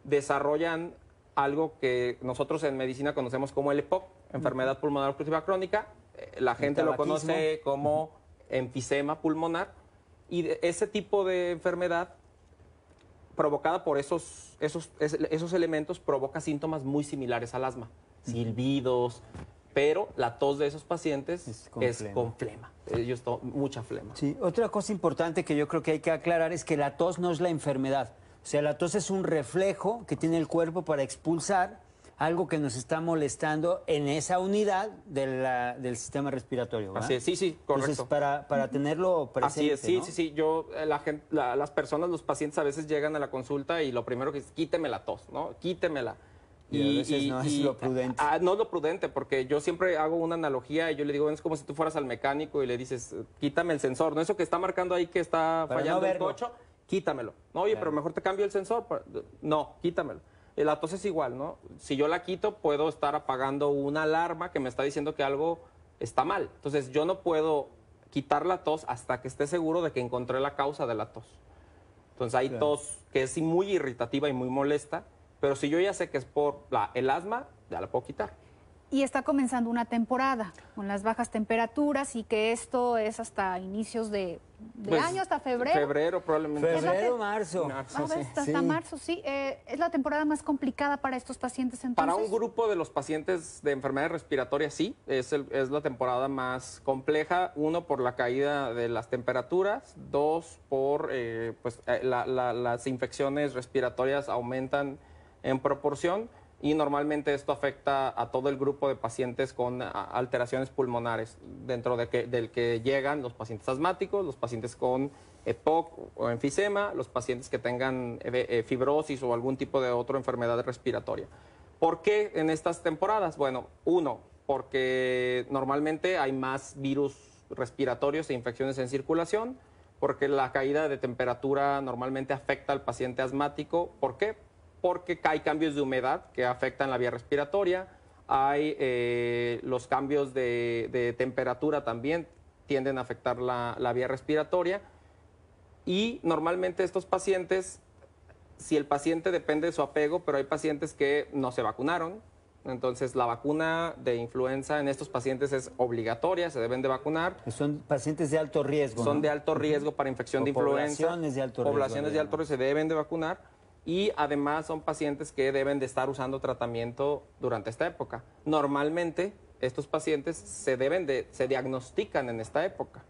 [SPEAKER 3] desarrollan algo que nosotros en medicina conocemos como el EPOC, enfermedad pulmonar obstructiva crónica. La gente lo conoce como enfisema pulmonar, y ese tipo de enfermedad provocada por esos elementos provoca síntomas muy similares al asma, silbidos, pero la tos de esos pacientes es con flema. Ellos mucha flema.
[SPEAKER 2] Sí, otra cosa importante que yo creo que hay que aclarar es que la tos no es la enfermedad. O sea, la tos es un reflejo que tiene el cuerpo para expulsar algo que nos está molestando en esa unidad del sistema respiratorio, ¿verdad?
[SPEAKER 3] Así es, sí, correcto.
[SPEAKER 2] Entonces, para tenerlo presente,
[SPEAKER 3] así es,
[SPEAKER 2] ¿no?
[SPEAKER 3] sí. Yo, las personas, los pacientes a veces llegan a la consulta y lo primero que es, quíteme la tos, ¿no? Quítemela.
[SPEAKER 2] Y a veces no es lo prudente.
[SPEAKER 3] No es lo prudente, porque yo siempre hago una analogía y yo le digo, es como si tú fueras al mecánico y le dices, quítame el sensor, ¿no? Eso que está marcando ahí que está fallando el coche, quítamelo. No, oye, pero mejor te cambio el sensor. No, quítamelo. La tos es igual, ¿no? Si yo la quito, puedo estar apagando una alarma que me está diciendo que algo está mal. Entonces, yo no puedo quitar la tos hasta que esté seguro de que encontré la causa de la tos. Entonces, hay tos que es muy irritativa y muy molesta, pero si yo ya sé que es por el asma, ya la puedo quitar.
[SPEAKER 1] Y está comenzando una temporada con las bajas temperaturas y que esto es hasta inicios de año, hasta febrero.
[SPEAKER 3] Febrero probablemente.
[SPEAKER 2] Febrero, marzo.
[SPEAKER 1] Hasta marzo, sí. Es la temporada más complicada para estos pacientes entonces.
[SPEAKER 3] Para un grupo de los pacientes de enfermedades respiratorias, sí, es la temporada más compleja. Uno, por la caída de las temperaturas. Dos, por las infecciones respiratorias aumentan en proporción. Y normalmente esto afecta a todo el grupo de pacientes con alteraciones pulmonares, dentro del que llegan los pacientes asmáticos, los pacientes con EPOC o enfisema, los pacientes que tengan fibrosis o algún tipo de otra enfermedad respiratoria. ¿Por qué en estas temporadas? Bueno, uno, porque normalmente hay más virus respiratorios e infecciones en circulación, porque la caída de temperatura normalmente afecta al paciente asmático. ¿Por qué? Porque hay cambios de humedad que afectan la vía respiratoria, hay los cambios de temperatura también tienden a afectar la vía respiratoria, y normalmente estos pacientes, si el paciente depende de su apego, pero hay pacientes que no se vacunaron, entonces la vacuna de influenza en estos pacientes es obligatoria, se deben de vacunar.
[SPEAKER 2] Son pacientes de alto riesgo,
[SPEAKER 3] Son
[SPEAKER 2] ¿no?
[SPEAKER 3] de alto riesgo para infección de influenza.
[SPEAKER 2] Poblaciones de alto riesgo.
[SPEAKER 3] Poblaciones de alto riesgo se deben de vacunar, y además son pacientes que deben de estar usando tratamiento durante esta época. Normalmente estos pacientes se diagnostican en esta época.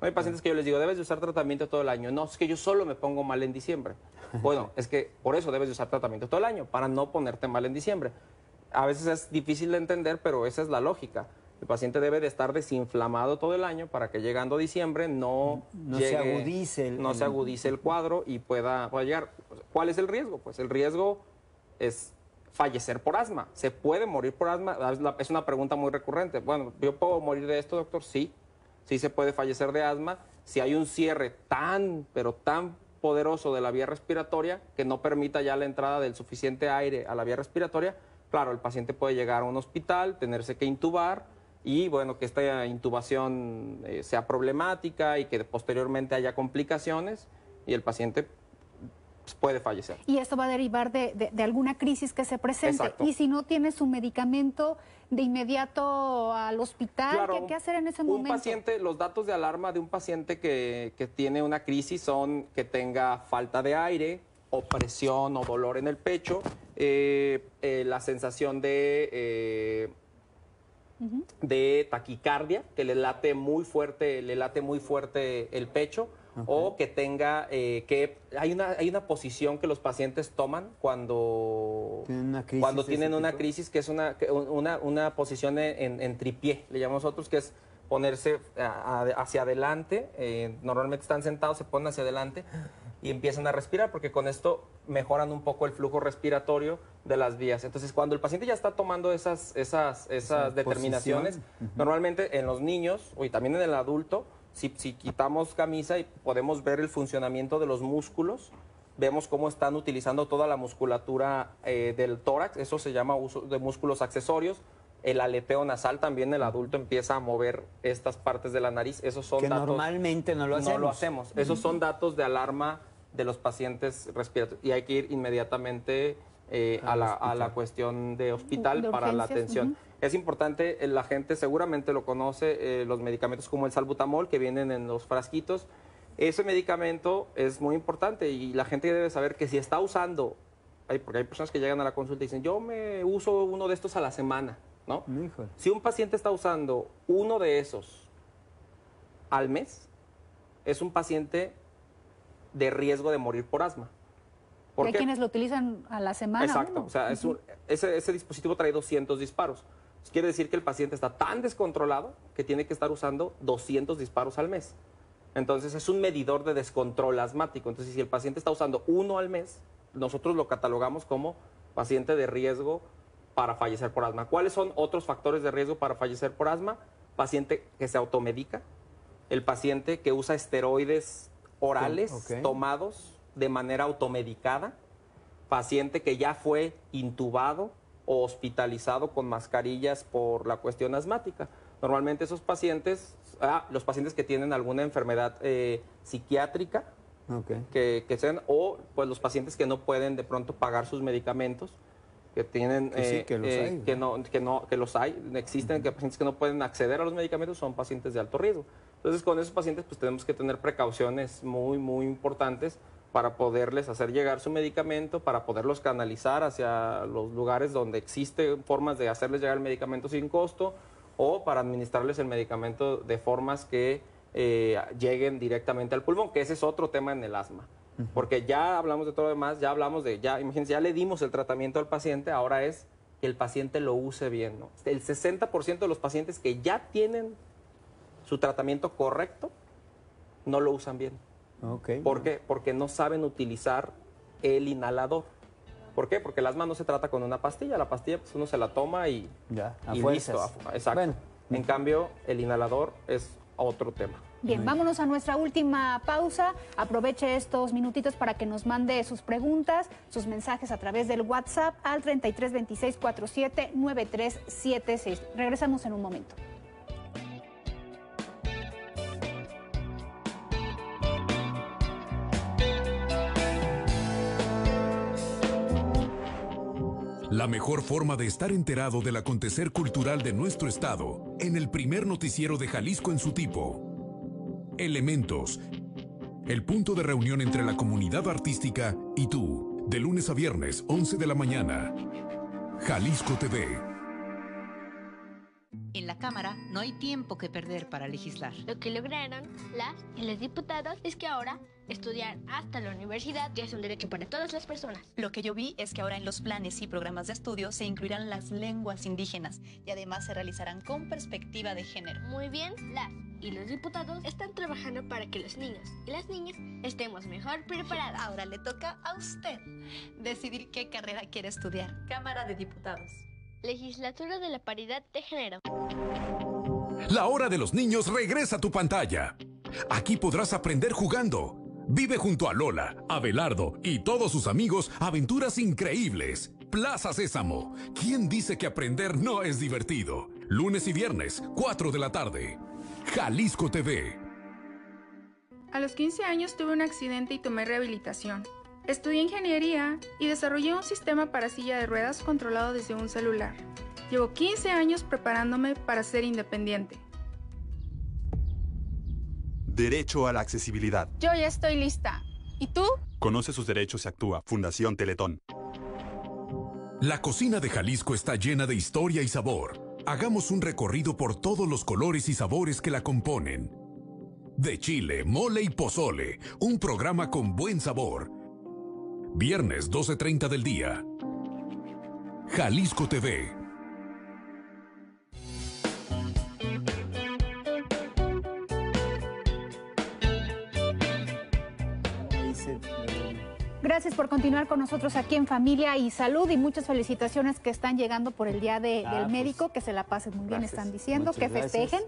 [SPEAKER 3] Hay pacientes que yo les digo, debes de usar tratamiento todo el año. No, es que yo solo me pongo mal en diciembre. Bueno, es que por eso debes de usar tratamiento todo el año, para no ponerte mal en diciembre. A veces es difícil de entender, pero esa es la lógica. El paciente debe de estar desinflamado todo el año para que llegando a diciembre no
[SPEAKER 2] se agudice
[SPEAKER 3] el cuadro y pueda llegar. ¿Cuál es el riesgo? Pues el riesgo es fallecer por asma. ¿Se puede morir por asma? Es una pregunta muy recurrente. Bueno, ¿yo puedo morir de esto, doctor? Sí. Sí se puede fallecer de asma si hay un cierre pero tan poderoso de la vía respiratoria que no permita ya la entrada del suficiente aire a la vía respiratoria. Claro, el paciente puede llegar a un hospital, tenerse que intubar, y bueno, que esta intubación sea problemática y que posteriormente haya complicaciones y el paciente pues, puede fallecer.
[SPEAKER 1] Y esto va a derivar de alguna crisis que se presente.
[SPEAKER 3] Exacto.
[SPEAKER 1] Y si no tiene su medicamento, de inmediato al hospital,
[SPEAKER 3] Claro,
[SPEAKER 1] ¿qué hacer en ese momento?
[SPEAKER 3] Los datos de alarma de un paciente que tiene una crisis son que tenga falta de aire, opresión o dolor en el pecho, la sensación de taquicardia, que le late muy fuerte el pecho, o que tenga hay una posición que los pacientes toman cuando tienen una crisis, que es una posición en tripié, le llamamos nosotros, que es ponerse hacia adelante. Normalmente están sentados, se ponen hacia adelante y empiezan a respirar, porque con esto mejoran un poco el flujo respiratorio de las vías. Entonces, cuando el paciente ya está tomando esas determinaciones, normalmente en los niños y también en el adulto, si quitamos camisa y podemos ver el funcionamiento de los músculos, vemos cómo están utilizando toda la musculatura del tórax. Eso se llama uso de músculos accesorios. El aleteo nasal también, el adulto empieza a mover estas partes de la nariz. Esos son datos,
[SPEAKER 2] normalmente no lo hacemos.
[SPEAKER 3] No lo hacemos. Esos son datos de alarma de los pacientes respiratorios, y hay que ir inmediatamente a la cuestión de hospital para la atención. Es importante, la gente seguramente lo conoce, los medicamentos como el salbutamol, que vienen en los frasquitos. Ese medicamento es muy importante, y la gente debe saber que si está usando, porque hay personas que llegan a la consulta y dicen, yo me uso uno de estos a la semana, ¿no?
[SPEAKER 2] Híjole.
[SPEAKER 3] Si un paciente está usando uno de esos al mes, es un paciente de riesgo de morir por asma.
[SPEAKER 1] Hay quienes lo utilizan a la semana.
[SPEAKER 3] Exacto, o sea, ese dispositivo trae 200 disparos. Quiere decir que el paciente está tan descontrolado que tiene que estar usando 200 disparos al mes. Entonces es un medidor de descontrol asmático. Entonces si el paciente está usando uno al mes, nosotros lo catalogamos como paciente de riesgo para fallecer por asma. ¿Cuáles son otros factores de riesgo para fallecer por asma? Paciente que se automedica, el paciente que usa esteroides orales tomados de manera automedicada, paciente que ya fue intubado o hospitalizado con mascarillas por la cuestión asmática. Normalmente esos pacientes, los pacientes que tienen alguna enfermedad psiquiátrica, que sean, o pues los pacientes que no pueden de pronto pagar sus medicamentos, que tienen que los hay, existen pacientes que no pueden acceder a los medicamentos, son pacientes de alto riesgo. Entonces con esos pacientes pues tenemos que tener precauciones muy muy importantes para poderles hacer llegar su medicamento, para poderlos canalizar hacia los lugares donde existen formas de hacerles llegar el medicamento sin costo, o para administrarles el medicamento de formas que lleguen directamente al pulmón, que ese es otro tema en el asma. Porque ya hablamos de todo lo demás, imagínense, ya le dimos el tratamiento al paciente, ahora es que el paciente lo use bien, ¿no? El 60% de los pacientes que ya tienen su tratamiento correcto no lo usan bien. ¿Por qué? Porque no saben utilizar el inhalador. ¿Por qué? Porque el asma no se trata con una pastilla. La pastilla pues uno se la toma y
[SPEAKER 2] ya, a
[SPEAKER 3] y
[SPEAKER 2] fuerzas.
[SPEAKER 3] Listo. Exacto. Bueno. En cambio, el inhalador es otro tema.
[SPEAKER 1] Bien, vámonos a nuestra última pausa. Aproveche estos minutitos para que nos mande sus preguntas, sus mensajes a través del WhatsApp al 33 26 47 9376. Regresamos en un momento.
[SPEAKER 4] La mejor forma de estar enterado del acontecer cultural de nuestro estado en el primer noticiero de Jalisco en su tipo. Elementos. El punto de reunión entre la comunidad artística y tú. De lunes a viernes, 11 de la mañana. Jalisco TV.
[SPEAKER 8] En la Cámara no hay tiempo que perder para legislar.
[SPEAKER 9] Lo que lograron las y los diputados es que ahora estudiar hasta la universidad ya es un derecho para todas las personas.
[SPEAKER 10] Lo que yo vi es que ahora en los planes y programas de estudio se incluirán las lenguas indígenas y además se realizarán con perspectiva de género.
[SPEAKER 9] Muy bien, las y los diputados están trabajando para que los niños y las niñas estemos mejor preparados.
[SPEAKER 10] Ahora le toca a usted decidir qué carrera quiere estudiar. Cámara de Diputados.
[SPEAKER 9] Legislatura de la Paridad de Género.
[SPEAKER 4] La hora de los niños regresa a tu pantalla. Aquí podrás aprender jugando. Vive junto a Lola, Abelardo y todos sus amigos aventuras increíbles. Plaza Sésamo. ¿Quién dice que aprender no es divertido? Lunes y viernes, 4 de la tarde. Jalisco TV.
[SPEAKER 11] A los 15 años tuve un accidente y tomé rehabilitación. Estudié ingeniería y desarrollé un sistema para silla de ruedas controlado desde un celular. Llevo 15 años preparándome para ser independiente.
[SPEAKER 12] Derecho a la accesibilidad.
[SPEAKER 11] Yo ya estoy lista. ¿Y tú?
[SPEAKER 12] Conoce sus derechos y actúa. Fundación Teletón.
[SPEAKER 4] La cocina de Jalisco está llena de historia y sabor. Hagamos un recorrido por todos los colores y sabores que la componen. De chile, mole y pozole, un programa con buen sabor. Viernes 12:30 del día. Jalisco TV.
[SPEAKER 1] Gracias por continuar con nosotros aquí en Familia y Salud y muchas felicitaciones que están llegando por el Día del Médico, que se la pasen muy bien,
[SPEAKER 2] gracias.
[SPEAKER 1] están diciendo,
[SPEAKER 2] Muchas
[SPEAKER 1] que festejen.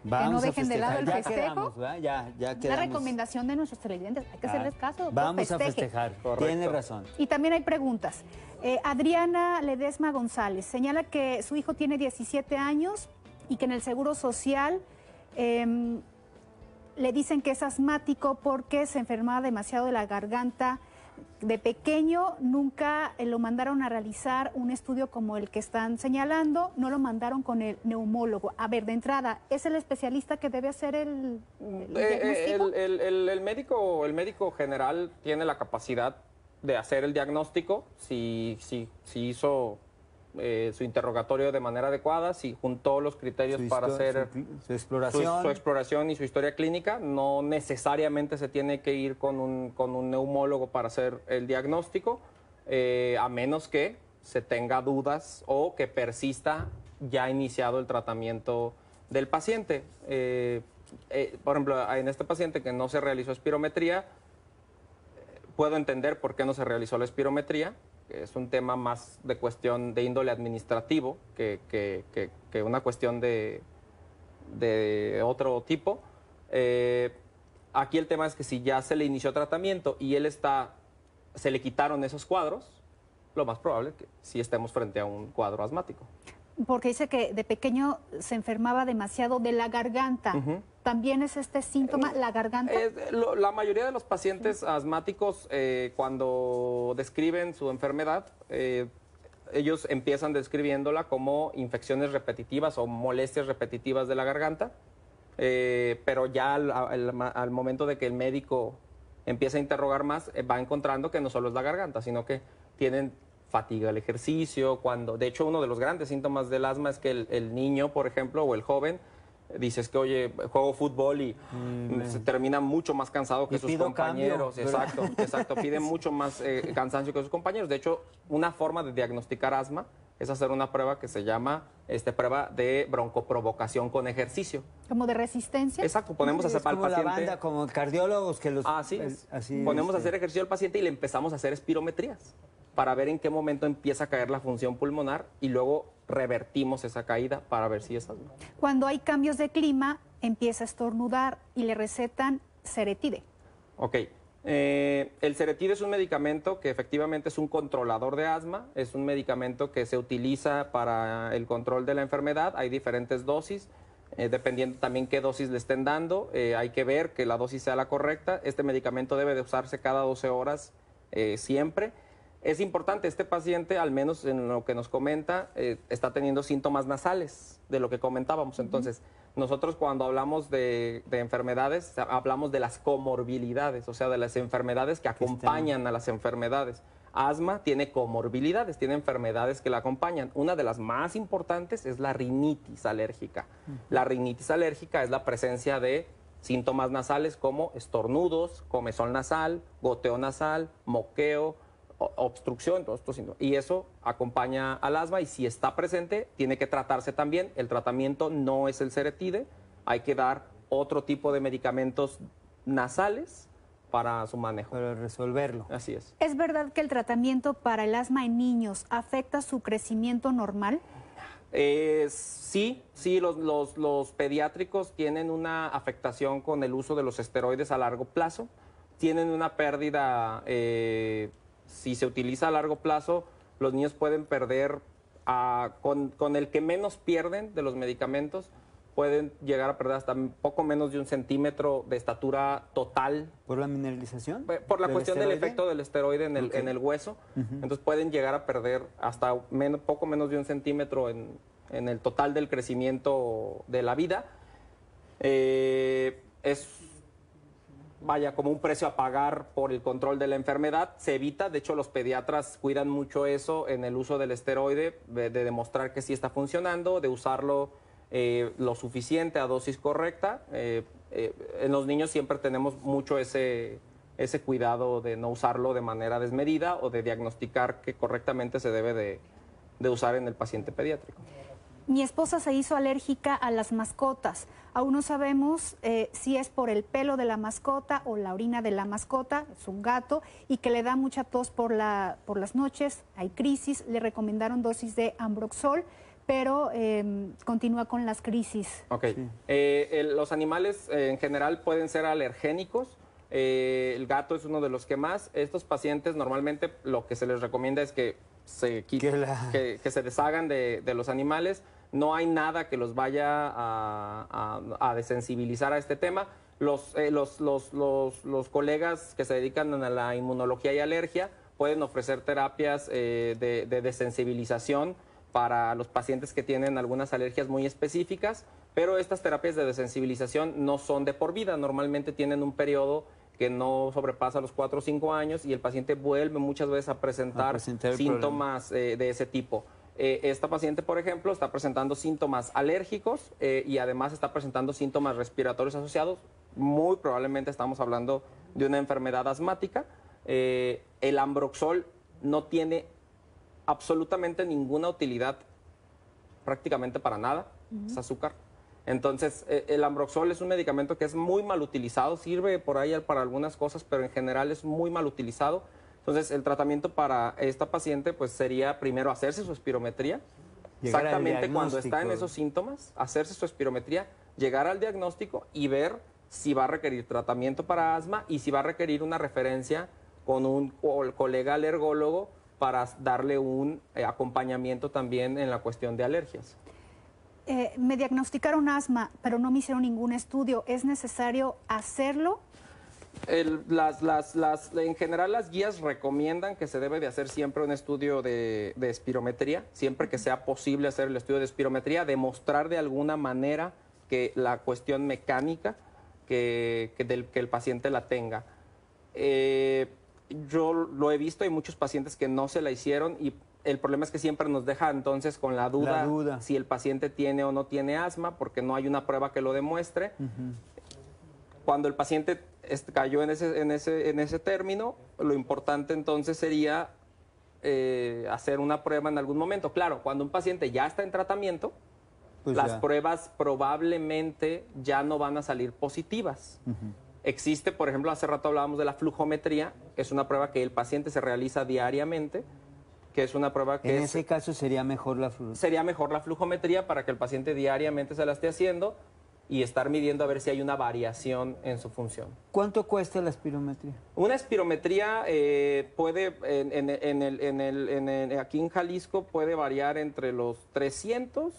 [SPEAKER 2] Vamos
[SPEAKER 1] que no dejen de lado el
[SPEAKER 2] ya
[SPEAKER 1] festejo.
[SPEAKER 2] Quedamos, ya
[SPEAKER 1] La
[SPEAKER 2] quedamos.
[SPEAKER 1] recomendación de nuestros televidentes, hay que hacerles caso.
[SPEAKER 2] Vamos
[SPEAKER 1] festejen.
[SPEAKER 2] a festejar, tiene razón.
[SPEAKER 1] Y también hay preguntas. Adriana Ledesma González señala que su hijo tiene 17 años y que en el Seguro Social le dicen que es asmático porque se enfermaba demasiado de la garganta. De pequeño nunca lo mandaron a realizar un estudio como el que están señalando, no lo mandaron con el neumólogo. A ver, de entrada, ¿es el especialista que debe hacer el diagnóstico?
[SPEAKER 3] El médico general tiene la capacidad de hacer el diagnóstico si hizo su interrogatorio de manera adecuada, si juntó los criterios para hacer
[SPEAKER 2] su exploración.
[SPEAKER 3] Su exploración y su historia clínica. No necesariamente se tiene que ir con un neumólogo para hacer el diagnóstico, a menos que se tenga dudas o que persista ya iniciado el tratamiento del paciente. Por ejemplo, en este paciente que no se realizó espirometría, puedo entender por qué no se realizó la espirometría. Es un tema más de cuestión de índole administrativo que una cuestión de otro tipo. Aquí el tema es que si ya se le inició tratamiento y se le quitaron esos cuadros, lo más probable es que sí estemos frente a un cuadro asmático.
[SPEAKER 1] Porque dice que de pequeño se enfermaba demasiado de la garganta. ¿También es este síntoma, la garganta?
[SPEAKER 3] La mayoría de los pacientes asmáticos, cuando describen su enfermedad, ellos empiezan describiéndola como infecciones repetitivas o molestias repetitivas de la garganta, pero ya al momento de que el médico empieza a interrogar más, va encontrando que no solo es la garganta, sino que tienen fatiga al ejercicio. De hecho, uno de los grandes síntomas del asma es que el niño, por ejemplo, o el joven, dices que, oye, juego fútbol y se termina mucho más cansado que sus compañeros.
[SPEAKER 2] Cambio,
[SPEAKER 3] exacto. Pide mucho más cansancio que sus compañeros. De hecho, una forma de diagnosticar asma es hacer una prueba que se llama prueba de broncoprovocación con ejercicio.
[SPEAKER 1] ¿Como de resistencia?
[SPEAKER 3] Exacto. Ponemos a hacer al paciente.
[SPEAKER 2] La banda, como cardiólogos que los...
[SPEAKER 3] Ponemos a hacer ejercicio al paciente y le empezamos a hacer espirometrías. para ver en qué momento empieza a caer la función pulmonar y luego revertimos esa caída para ver si es asma.
[SPEAKER 1] Cuando hay cambios de clima, empieza a estornudar y le recetan Ceretide.
[SPEAKER 3] Ok. El Ceretide es un medicamento que efectivamente es un controlador de asma, es un medicamento que se utiliza para el control de la enfermedad, hay diferentes dosis, dependiendo también qué dosis le estén dando, hay que ver que la dosis sea la correcta. Este medicamento debe de usarse cada 12 horas siempre. Es importante, este paciente, al menos en lo que nos comenta, está teniendo síntomas nasales, de lo que comentábamos. Entonces, nosotros cuando hablamos de enfermedades, hablamos de las comorbilidades, o sea, de las enfermedades que acompañan a las enfermedades. Asma tiene comorbilidades, tiene enfermedades que la acompañan. Una de las más importantes es la rinitis alérgica. La rinitis alérgica es la presencia de síntomas nasales como estornudos, comezón nasal, goteo nasal, moqueo, obstrucción, todos estos síntomas. Y eso acompaña al asma, y si está presente, tiene que tratarse también. El tratamiento no es el Ceretide, hay que dar otro tipo de medicamentos nasales para su manejo.
[SPEAKER 2] Para resolverlo.
[SPEAKER 3] Así es.
[SPEAKER 1] ¿Es verdad que el tratamiento para el asma en niños afecta su crecimiento normal?
[SPEAKER 3] Sí, los pediátricos tienen una afectación con el uso de los esteroides a largo plazo, tienen una pérdida, si se utiliza a largo plazo, los niños pueden perder, con el que menos pierden de los medicamentos, pueden llegar a perder hasta poco menos de 1 centímetro de estatura total.
[SPEAKER 2] ¿Por la mineralización?
[SPEAKER 3] Por la cuestión del efecto del esteroide en el hueso. Entonces pueden llegar a perder hasta poco menos de 1 centímetro en el total del crecimiento de la vida. Vaya, como un precio a pagar por el control de la enfermedad. Se evita, de hecho los pediatras cuidan mucho eso en el uso del esteroide, de demostrar que sí está funcionando, de usarlo lo suficiente a dosis correcta. En los niños siempre tenemos mucho ese cuidado de no usarlo de manera desmedida o de diagnosticar que correctamente se debe de usar en el paciente pediátrico.
[SPEAKER 1] Mi esposa se hizo alérgica a las mascotas. Aún no sabemos si es por el pelo de la mascota o la orina de la mascota, es un gato, y que le da mucha tos por las noches, hay crisis. Le recomendaron dosis de Ambroxol, pero continúa con las crisis.
[SPEAKER 3] Ok. Sí. Los animales en general pueden ser alergénicos. El gato es uno de los que más. Estos pacientes normalmente lo que se les recomienda es que se deshagan de los animales. No hay nada que los vaya a desensibilizar a este tema. Los colegas que se dedican a la inmunología y alergia pueden ofrecer terapias de desensibilización para los pacientes que tienen algunas alergias muy específicas, pero estas terapias de desensibilización no son de por vida, normalmente tienen un periodo que no sobrepasa los 4 o 5 años y el paciente vuelve muchas veces a presentar síntomas de ese tipo. Esta paciente, por ejemplo, está presentando síntomas alérgicos y además está presentando síntomas respiratorios asociados. Muy probablemente estamos hablando de una enfermedad asmática. El Ambroxol no tiene absolutamente ninguna utilidad prácticamente para nada, es azúcar. Entonces, el Ambroxol es un medicamento que es muy mal utilizado, sirve por ahí para algunas cosas, pero en general es muy mal utilizado. Entonces, el tratamiento para esta paciente pues sería primero hacerse su espirometría, exactamente cuando está en esos síntomas, hacerse su espirometría, llegar al diagnóstico y ver si va a requerir tratamiento para asma y si va a requerir una referencia con un colega alergólogo para darle un acompañamiento también en la cuestión de alergias.
[SPEAKER 1] Me diagnosticaron asma, pero no me hicieron ningún estudio. ¿Es necesario hacerlo?
[SPEAKER 3] En general las guías recomiendan que se debe de hacer siempre un estudio de espirometría, siempre que sea posible hacer el estudio de espirometría, demostrar de alguna manera que la cuestión mecánica que el paciente la tenga. Yo lo he visto, hay muchos pacientes que no se la hicieron y el problema es que siempre nos deja entonces con la duda si el paciente tiene o no tiene asma, porque no hay una prueba que lo demuestre. Cuando el paciente cayó en ese término, lo importante entonces sería hacer una prueba en algún momento. Claro, cuando un paciente ya está en tratamiento, pues las pruebas probablemente ya no van a salir positivas. Existe, por ejemplo, hace rato hablábamos de la flujometría, que es una prueba que el paciente se realiza diariamente que es una prueba que...
[SPEAKER 2] En ese caso sería mejor la flujometría.
[SPEAKER 3] Sería mejor la flujometría para que el paciente diariamente se la esté haciendo y estar midiendo a ver si hay una variación en su función.
[SPEAKER 2] ¿Cuánto cuesta la espirometría?
[SPEAKER 3] Una espirometría puede, aquí en Jalisco, puede variar entre los 300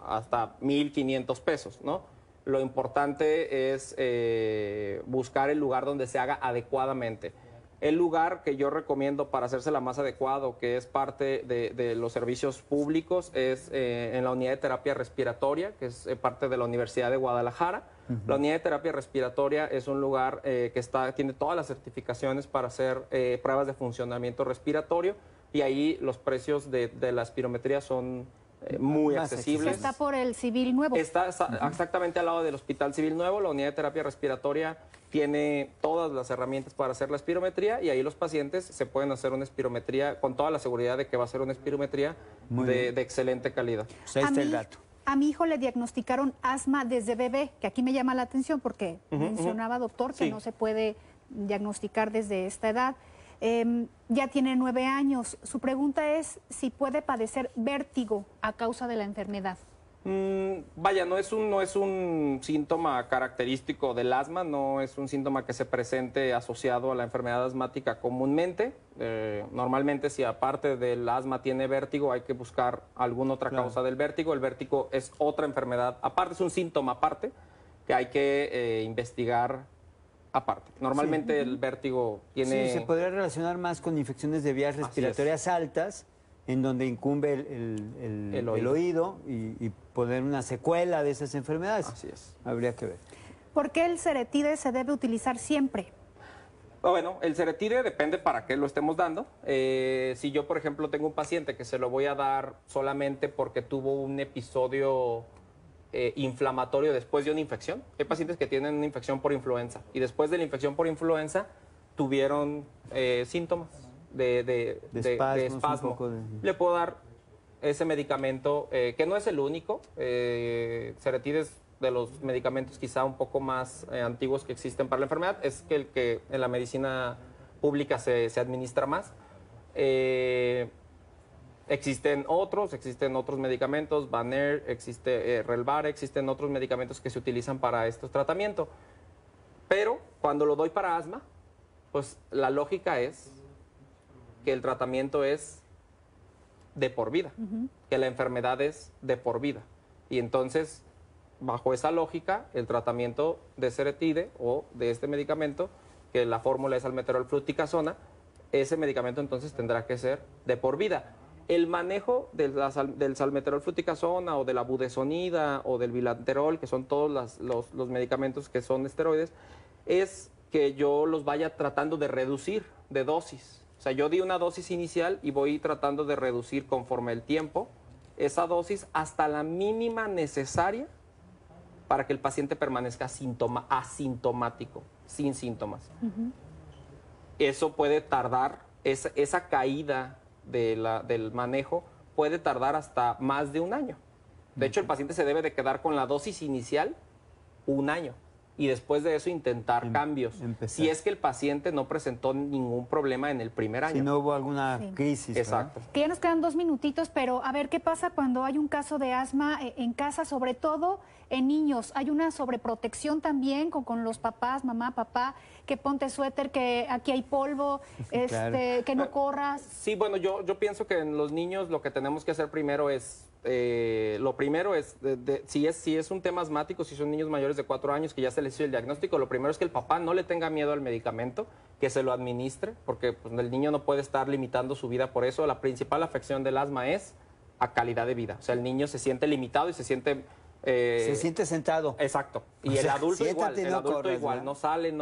[SPEAKER 3] hasta 1,500 pesos, ¿no? Lo importante es buscar el lugar donde se haga adecuadamente. El lugar que yo recomiendo para hacérsela más adecuado, que es parte de los servicios públicos, es en la unidad de terapia respiratoria, que es parte de la Universidad de Guadalajara. La unidad de terapia respiratoria es un lugar que tiene todas las certificaciones para hacer pruebas de funcionamiento respiratorio, y ahí los precios de la espirometría son muy accesibles.
[SPEAKER 1] Está por el Civil Nuevo.
[SPEAKER 3] Está exactamente al lado del Hospital Civil Nuevo. La unidad de terapia respiratoria tiene todas las herramientas para hacer la espirometría, y ahí los pacientes se pueden hacer una espirometría con toda la seguridad de que va a ser una espirometría de excelente calidad.
[SPEAKER 2] Pues ahí está el dato.
[SPEAKER 1] A mi hijo le diagnosticaron asma desde bebé, que aquí me llama la atención porque mencionaba, doctor, que no se puede diagnosticar desde esta edad. Ya tiene 9 años. Su pregunta es si puede padecer vértigo a causa de la enfermedad.
[SPEAKER 3] Vaya, no es un síntoma característico del asma, no es un síntoma que se presente asociado a la enfermedad asmática comúnmente. Normalmente, si aparte del asma tiene vértigo, hay que buscar alguna otra causa del vértigo. El vértigo es otra enfermedad aparte, es un síntoma aparte que hay que investigar aparte. Normalmente el vértigo tiene...
[SPEAKER 2] Sí, se podría relacionar más con infecciones de vías respiratorias altas, en donde incumbe el oído y poner una secuela de esas enfermedades.
[SPEAKER 3] Así es.
[SPEAKER 2] Habría que ver.
[SPEAKER 1] ¿Por qué el Ceretide se debe utilizar siempre?
[SPEAKER 3] Bueno, el Ceretide depende para qué lo estemos dando. Si yo, por ejemplo, tengo un paciente que se lo voy a dar solamente porque tuvo un episodio inflamatorio después de una infección. Hay pacientes que tienen una infección por influenza y después de la infección por influenza tuvieron síntomas de espasmo. Le puedo dar ese medicamento, que no es el único. Ceretide es de los medicamentos quizá un poco más antiguos que existen para la enfermedad. Es el que en la medicina pública se administra más. Existen otros medicamentos, Baner, existe Relvar, existen otros medicamentos que se utilizan para estos tratamientos. Pero cuando lo doy para asma, pues la lógica es que el tratamiento es de por vida, que la enfermedad es de por vida. Y entonces, bajo esa lógica, el tratamiento de Ceretide o de este medicamento, que la fórmula es salmeterol-fluticasona, ese medicamento entonces tendrá que ser de por vida. El manejo del salmeterol-fluticasona o de la budesonida o del bilanterol, que son todos los medicamentos que son esteroides, es que yo los vaya tratando de reducir de dosis. O sea, yo di una dosis inicial y voy tratando de reducir conforme el tiempo esa dosis hasta la mínima necesaria para que el paciente permanezca asintomático, sin síntomas. Eso puede tardar, esa caída del manejo puede tardar hasta más de un año. De hecho, el paciente se debe de quedar con la dosis inicial 1 año y después de eso intentar cambios. Si es que el paciente no presentó ningún problema en el primer año.
[SPEAKER 2] Si no hubo alguna crisis.
[SPEAKER 3] Exacto.
[SPEAKER 1] Que ya nos quedan 2 minutitos, pero a ver, ¿qué pasa cuando hay un caso de asma en casa, sobre todo en niños? Hay una sobreprotección también con los papás, mamá, papá, que ponte suéter, que aquí hay polvo,
[SPEAKER 2] Claro.
[SPEAKER 1] que no corras.
[SPEAKER 3] Sí, bueno, yo pienso que en los niños lo que tenemos que hacer primero es, si es un tema asmático, si son niños mayores de 4 años que ya se les hizo el diagnóstico, lo primero es que el papá no le tenga miedo al medicamento, que se lo administre, porque pues, el niño no puede estar limitando su vida por eso. La principal afección del asma es a calidad de vida. O sea, el niño se siente limitado y se siente...
[SPEAKER 2] se siente sentado.
[SPEAKER 3] Exacto. Y el adulto igual, no sale,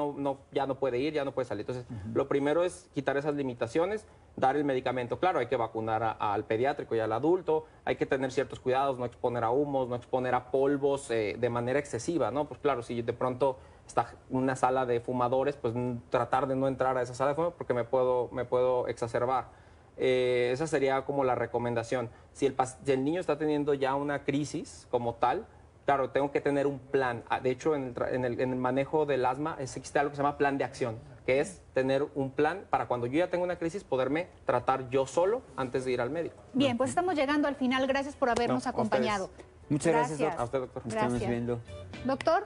[SPEAKER 3] ya no puede ir, ya no puede salir. Entonces, lo primero es quitar esas limitaciones, dar el medicamento. Claro, hay que vacunar al pediátrico y al adulto, hay que tener ciertos cuidados, no exponer a humos, no exponer a polvos de manera excesiva, ¿no? Pues claro, si de pronto está en una sala de fumadores, pues tratar de no entrar a esa sala de fumadores porque me puedo exacerbar. Esa sería como la recomendación. Si el niño está teniendo ya una crisis como tal, claro, tengo que tener un plan. De hecho, en el manejo del asma existe algo que se llama plan de acción. que es tener un plan para cuando yo ya tengo una crisis poderme tratar yo solo antes de ir al médico.
[SPEAKER 1] Bien, pues estamos llegando al final. Gracias por habernos acompañado.
[SPEAKER 2] Muchas gracias,
[SPEAKER 3] A usted, doctor.
[SPEAKER 1] Gracias.
[SPEAKER 2] Estamos viendo.
[SPEAKER 1] Doctor.